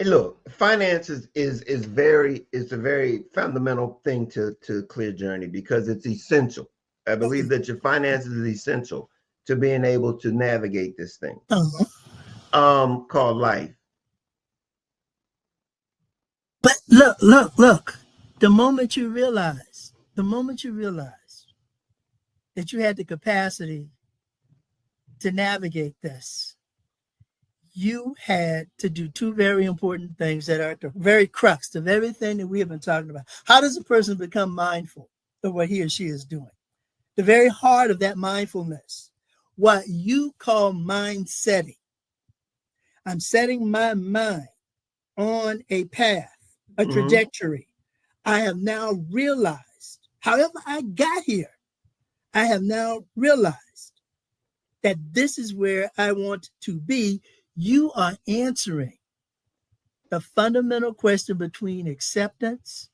look, finances is a very fundamental thing to Clear Journey because it's essential. I believe that your finances is essential to being able to navigate this thing called life. But look, the moment you realize that you had the capacity to navigate this, you had to do two very important things that are at the very crux of everything that we have been talking about. How does a person become mindful of what he or she is doing? The very heart of that mindfulness, what you call mind setting. I'm setting my mind on a path, a trajectory. I have now realized, however I got here, I have now realized that this is where I want to be. You are answering the fundamental question between acceptance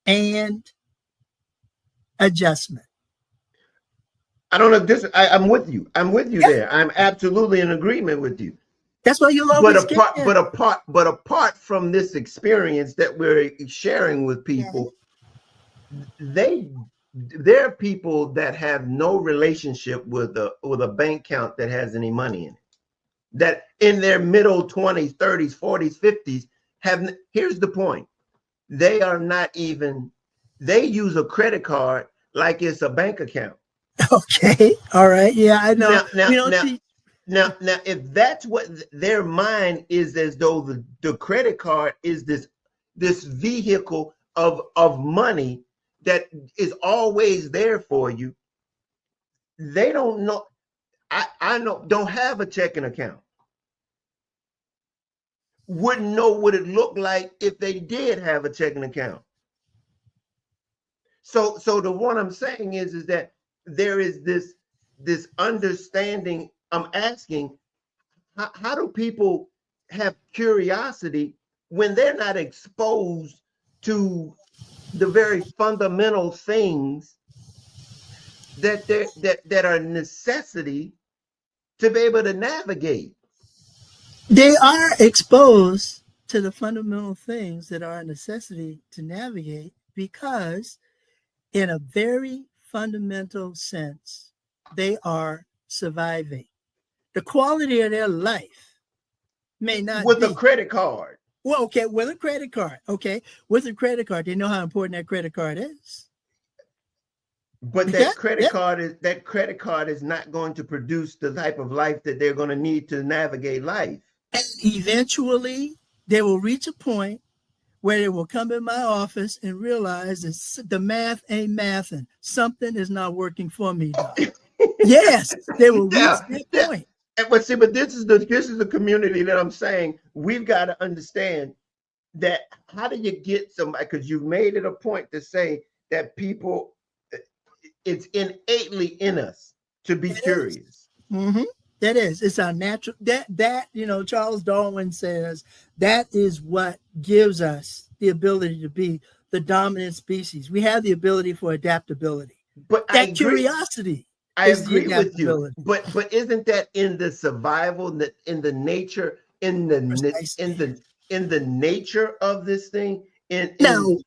and adjustment. I don't know this. I'm with you. I'm with you there. I'm absolutely in agreement with you. That's why you'll always but apart from this experience that we're sharing with people, there are people that have no relationship with a bank account that has any money in it. That in their middle 20s, 30s, 40s, 50s here's the point. They are not even, they use a credit card like it's a bank account. Okay. All right. Yeah, I know. Now, now, We don't now, teach. now, if that's what their mind is, as though the credit card is this vehicle of money that is always there for you, they don't know. I know don't have a checking account. Wouldn't know what it looked like if they did have a checking account. So the one I'm saying is that there is this understanding. I'm asking, how do people have curiosity when they're not exposed to the very fundamental things that are necessity to be able to navigate? They are exposed to the fundamental things that are a necessity to navigate because, in a very fundamental sense, they are surviving. The quality of their life may not With a be. credit card. Well, okay, with a credit card. Okay, with a credit card, they know how important that credit card is. But Yeah, yeah. that credit card is not going to produce the type of life that they're going to need to navigate life. And eventually, they will reach a point where they will come in my office and realize that the math ain't mathing. Something is not working for me, Doc. Yes, they will reach Yeah, that yeah. point. But see, but this is the community that I'm saying we've got to understand that. How do you get somebody? Because you've made it a point to say that people, it's innately in us to be It is. curious. Mm-hmm. That is. It's our natural. That Charles Darwin says that is what gives us the ability to be the dominant species. We have the ability for adaptability. But That curiosity I is the agree with you. adaptability. But isn't that in the survival, in the nature, in Precisely. the nature of this thing? Now, In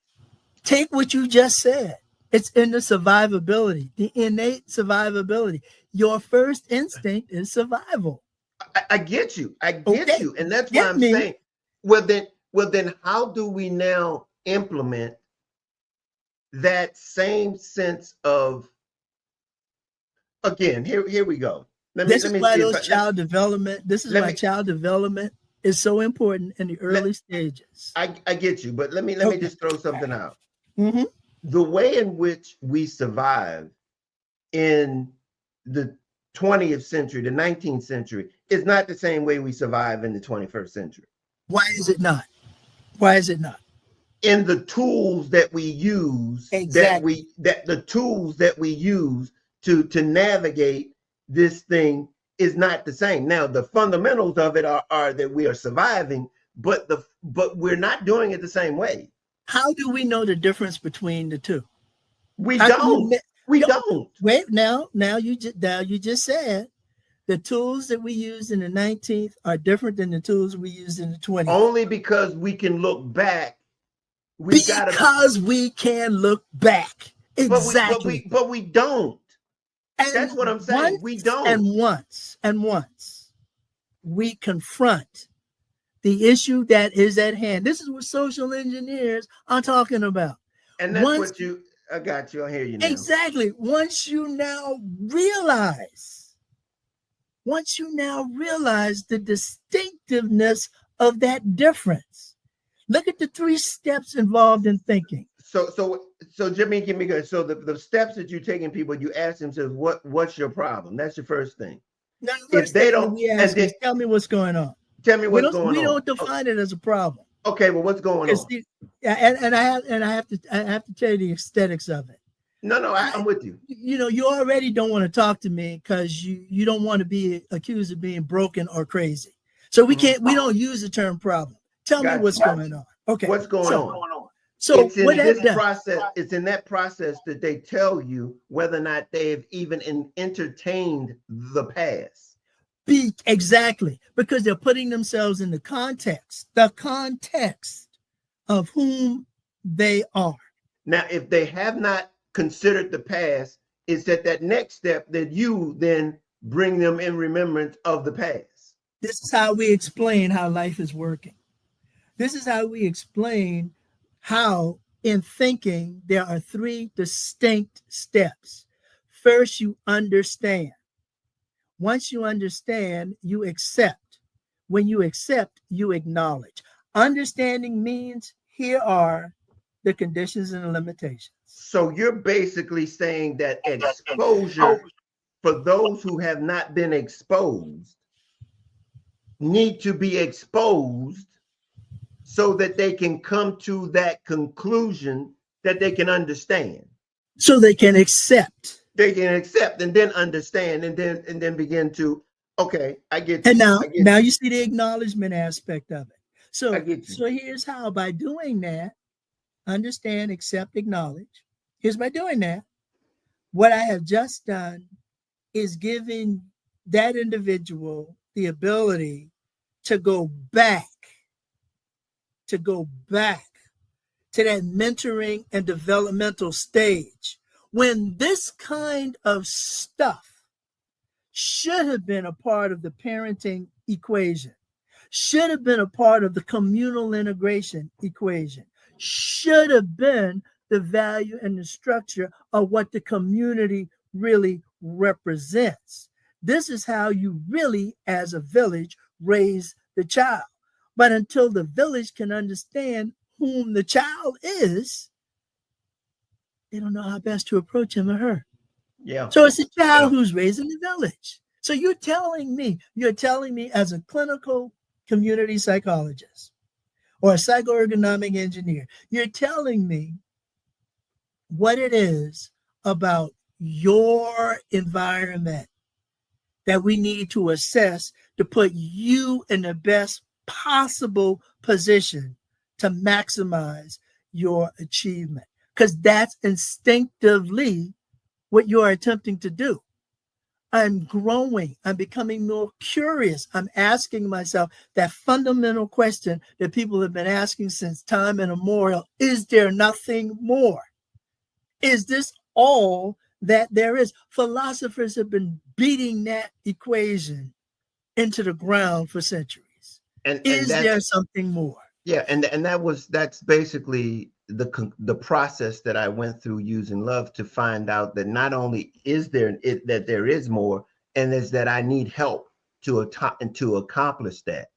take what you just said. It's in the survivability, the innate survivability. Your first instinct is survival. I get you. I get Okay, you. And that's why get I'm me. saying, well then how do we now implement that same sense of, again, here we go. This Let is me why see if those child development. This is let why me child development is so important in the let early stages. I get you, but let me Okay. just throw something out. Mm-hmm. The way in which we survive in the 20th century, the 19th century, is not the same way we survive in the 21st century. Why is it not? Why is it not? In the tools that we use, Exactly. that the tools that we use to navigate this thing is not the same. Now, the fundamentals of it are that we are surviving, but we're not doing it the same way. How do we know the difference between the two? We How can don't. you We don't. wait now you just said the tools that we used in the 19th are different than the tools we used in the 20th. Only because we can look back. We've got to, Because we can look back. Exactly. but we don't. And That's what I'm saying. We don't. once we confront the issue that is at hand. This is what social engineers are talking about. And that's Once what I got you. I hear you now. exactly, once you now realize the distinctiveness of that difference. Look at the 3 steps involved in thinking. So Jimmy, give me good. So the steps that you're taking people, you ask themselves, what's your problem? That's your first thing. Now, the first thing that we ask is, tell me what's going on. Tell me what's going on. We don't define it as a problem. Okay, well, what's going on? And I have to tell you the aesthetics of it. No, I'm with you. You already don't want to talk to me because you don't want to be accused of being broken or crazy. So we don't use the term problem. Tell me what's going on. Okay. What's going on? So it's in this process. It's in that process that they tell you whether or not they've even entertained the past. Exactly, because they're putting themselves in the context of whom they are. Now, if they have not considered the past, it's that next step that you then bring them in remembrance of the past. This is how we explain how life is working. This is how we explain how in thinking there are 3 distinct steps. first you understand. Once you understand, you accept. When you accept, you acknowledge. Understanding means here are the conditions and the limitations. So you're basically saying that exposure for those who have not been exposed need to be exposed so that they can come to that conclusion that they can understand. So they can accept. They can accept and then understand and then begin to, okay, I get And you. now, I get now you. you see the acknowledgement aspect of it. I So, get you. so here's how. By doing that, understand, accept, acknowledge. Here's by doing that. What I have just done is giving that individual the ability to go back, to go back to that mentoring and developmental stage when this kind of stuff should have been a part of the parenting equation, should have been a part of the communal integration equation, should have been the value and the structure of what the community really represents. This is how you really, as a village, raise the child. But until the village can understand whom the child is, they don't know how best to approach him or her. Yeah. So it's a child Yeah. who's raised in the village. So you're telling me as a clinical community psychologist or a psychoergonomic engineer, you're telling me what it is about your environment that we need to assess to put you in the best possible position to maximize your achievement. Because that's instinctively what you are attempting to do. I'm growing. I'm becoming more curious. I'm asking myself that fundamental question that people have been asking since time immemorial. Is there nothing more? Is this all that there is? Philosophers have been beating that equation into the ground for centuries. And Is that's there something more? yeah, and that's basically the process that I went through using love to find out that not only is there that there is more, and is that I need help to accomplish that,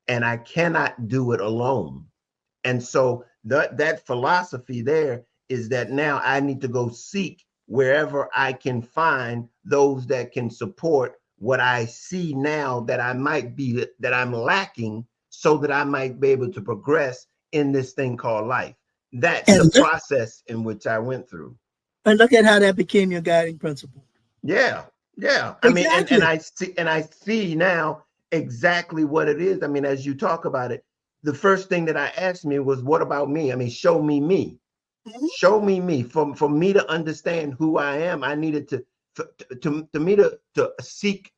and I cannot do it alone. And so that philosophy there is that now I need to go seek wherever I can find those that can support what I see now that I'm lacking, so that I might be able to progress in this thing called life. That's And the look, process in which I went through. and look at how that became your guiding principle. Yeah, yeah. I mean, and Exactly. I see now exactly what it is. I mean, as you talk about it, the first thing that I asked me was, "What about me?" I mean, show me me. Mhm. Show me me. For me to understand who I am, I needed to me to seek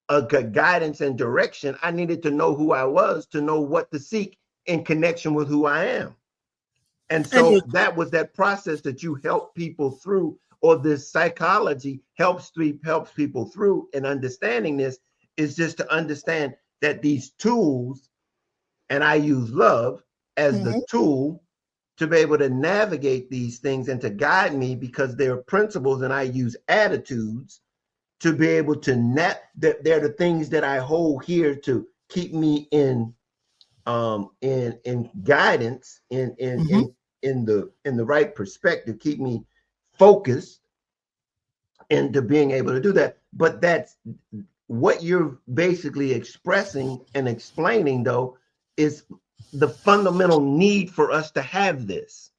a guidance and direction. I needed to know who I was to know what to seek in connection with who I am. And And so that was that process that you help people through, or this psychology helps people through in understanding this, is just to understand that these tools, and I use love as the Mhm. tool to be able to navigate these things and to guide me, because they're principles, and I use attitudes to be able to that they're the things that I hold here to keep me in guidance, Mhm. in the right perspective, keep me focused into being able to do that. But that's what you're basically expressing and explaining, though, is the fundamental need for us to have this.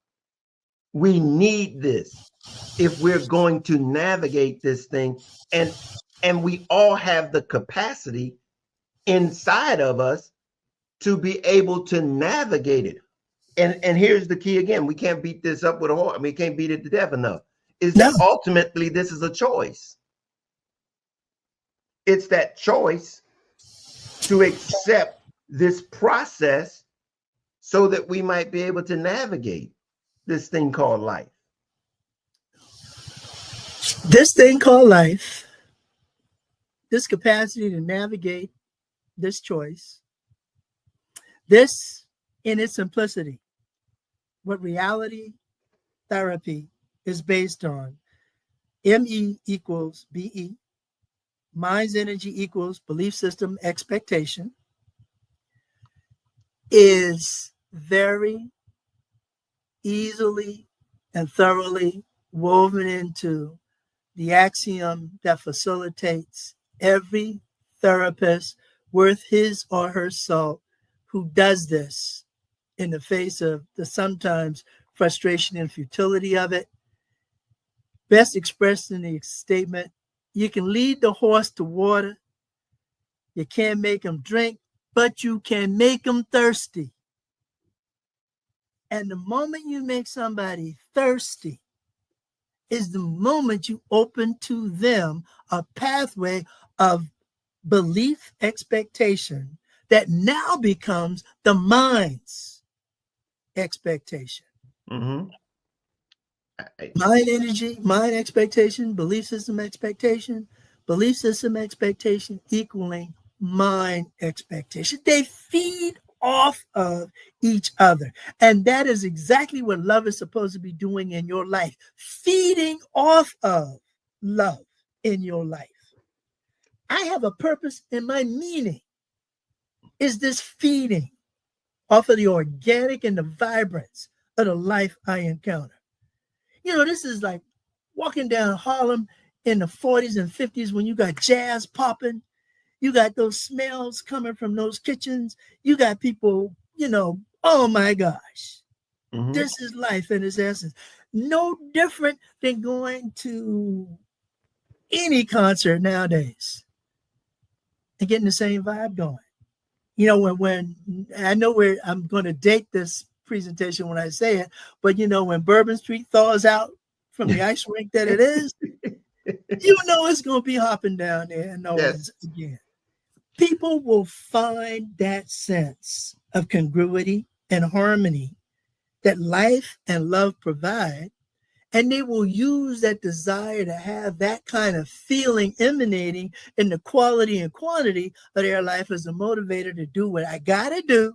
We need this if we're going to navigate this thing, and we all have the capacity inside of us to be able to navigate it. And here's the key again: we can't beat this up with a horse. I mean, we can't beat it to death enough. Is No. that ultimately this is a choice? It's that choice to accept this process so that we might be able to navigate this thing called life. This thing called life, this capacity to navigate this choice, this in its simplicity, what reality therapy is based on, ME equals BE. Mind's energy equals belief system expectation, is very easily and thoroughly woven into the axiom that facilitates every therapist worth his or her salt who does this in the face of the sometimes frustration and futility of it. Best expressed in the statement, you can lead the horse to water, you can't make him drink, but you can make him thirsty. And the moment you make somebody thirsty is the moment you open to them a pathway of belief expectation that now becomes the mind's expectation. Mm-hmm. Mind energy, mind expectation, belief system expectation equaling mind expectation. They feed off of each other. And that is exactly what love is supposed to be doing in your life, feeding off of love in your life. I have a purpose, and my meaning is this feeding off of the organic and the vibrance of the life I encounter. You know, this is like walking down Harlem in the 40s and 50s when you got jazz popping. You got those smells coming from those kitchens. You got people, you know, oh my gosh. Mm-hmm. This is life in its essence. No different than going to any concert nowadays and getting the same vibe going. You know, when I know where I'm going to date this presentation when I say it, but you know, when Bourbon Street thaws out from the ice rink that it is, you know it's going to be hopping down there in New Orleans again. People will find that sense of congruity and harmony that life and love provide, and they will use that desire to have that kind of feeling emanating in the quality and quantity of their life as a motivator to do what I got to do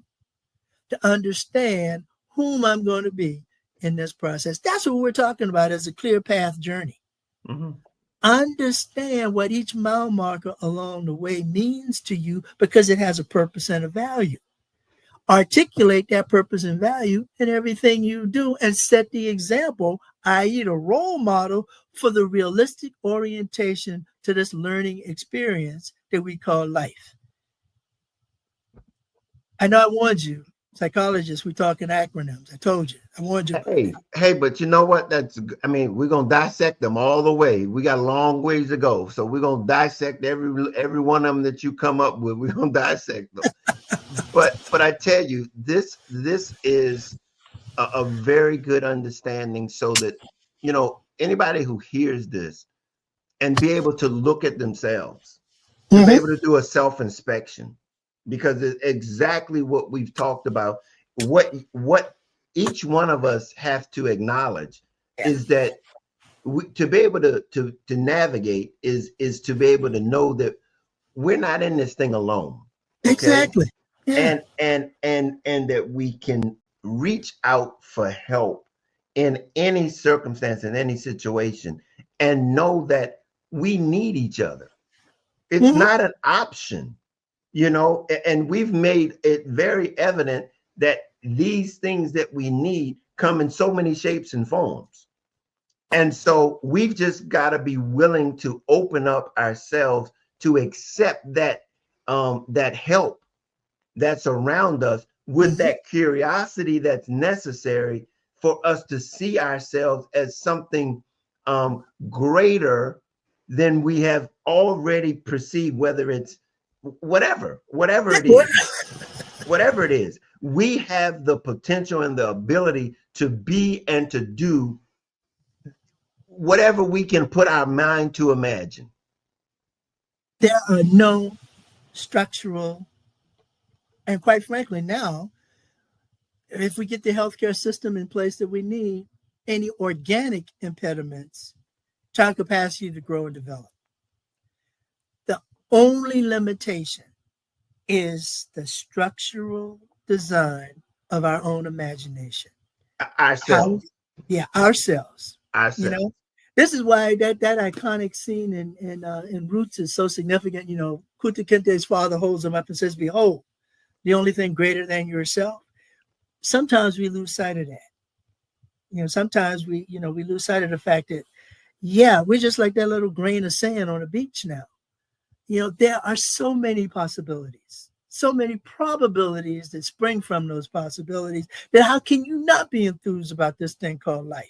to understand whom I'm going to be in this process. That's what we're talking about as a clear path journey. Mm-hmm. Understand what each mile marker along the way means to you because it has a purpose and a value. Articulate that purpose and value in everything you do and set the example, i.e. the role model for the realistic orientation to this learning experience that we call life. I know I warned you, psychologists, we talk in acronyms. I told you, I warned you. Hey, but you know what? We're going to dissect them all the way. We got a long ways to go. So we're going to dissect every one of them that you come up with. We're going to dissect them. But I tell you, this is a very good understanding so that, you know, anybody who hears this and be able to look at themselves, to be able to do a self-inspection, because it's exactly what we've talked about. What each one of us have to acknowledge is that to be able to navigate is to be able to know that we're not in this thing alone. Okay? Exactly. Yeah. And that we can reach out for help in any circumstance, in any situation, and know that we need each other. It's not an option, you know, and we've made it very evident that these things that we need come in so many shapes and forms. And so we've just got to be willing to open up ourselves to accept that that help that's around us with that curiosity that's necessary for us to see ourselves as something greater than we have already perceived, whether it's whatever it is. We have the potential and the ability to be and to do whatever we can put our mind to imagine. There are no structural, and quite frankly, now, if we get the healthcare system in place that we need, any organic impediments to our capacity to grow and develop. The only limitation is the structural design of our own imagination. Ourselves. Ourselves. You know, This is why that iconic scene in Roots is so significant. You know, Kunta Kinte's father holds him up and says, "Behold, the only thing greater than yourself." Sometimes we lose sight of that. You know, sometimes we lose sight of the fact that, yeah, we're just like that little grain of sand on a beach now. You know, there are so many possibilities, so many probabilities that spring from those possibilities, that how can you not be enthused about this thing called life?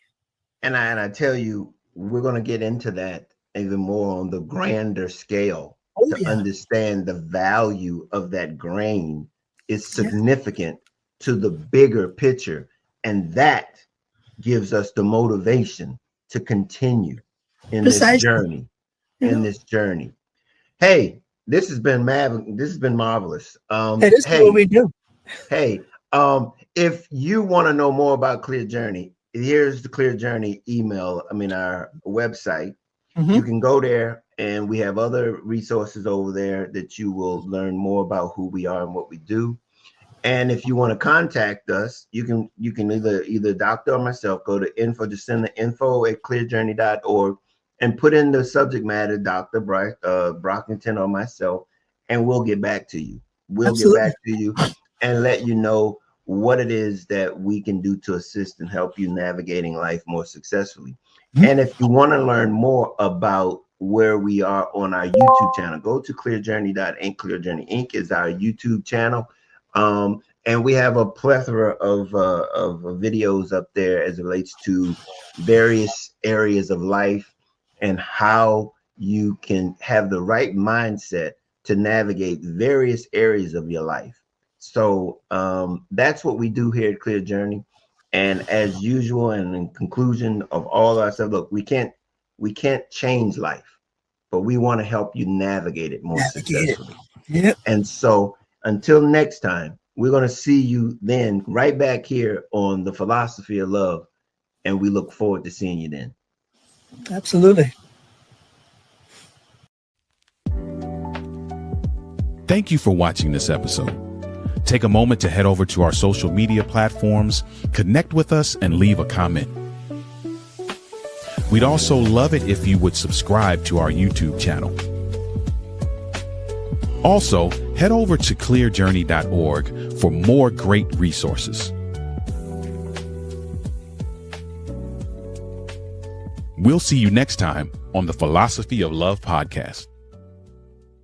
And I tell you, we're going to get into that even more on the grander scale to understand the value of that grain is significant to the bigger picture. And that gives us the motivation to continue in this journey, Hey, this has been marvelous. Hey, this is what we do. Hey, if you want to know more about Clear Journey, here's the Clear Journey email. Our website. You can go there, and we have other resources over there that you will learn more about who we are and what we do. And if you want to contact us, you can either Doctor or myself go to just send the info@clearjourney.org and put in the subject matter, Dr. Brockington or myself, and we'll get back to you. Get back to you and let you know what it is that we can do to assist and help you navigating life more successfully. And if you want to learn more about where we are on our YouTube channel, go to clearjourney.inc. Clear Journey Inc. is our YouTube channel. And we have a plethora of videos up there as it relates to various areas of life and how you can have the right mindset to navigate various areas of your life. So that's what we do here at Clear Journey. And as usual, and in conclusion of all our stuff, look, we can't change life, but we want to help you navigate it more successfully. Yep. And so until next time, we're going to see you then right back here on the Philosophy of Love. And we look forward to seeing you then. Absolutely. Thank you for watching this episode. Take a moment to head over to our social media platforms, connect with us, and leave a comment. We'd also love it if you would subscribe to our YouTube channel. Also, head over to clearjourney.org for more great resources. We'll see you next time on the Philosophy of Love podcast.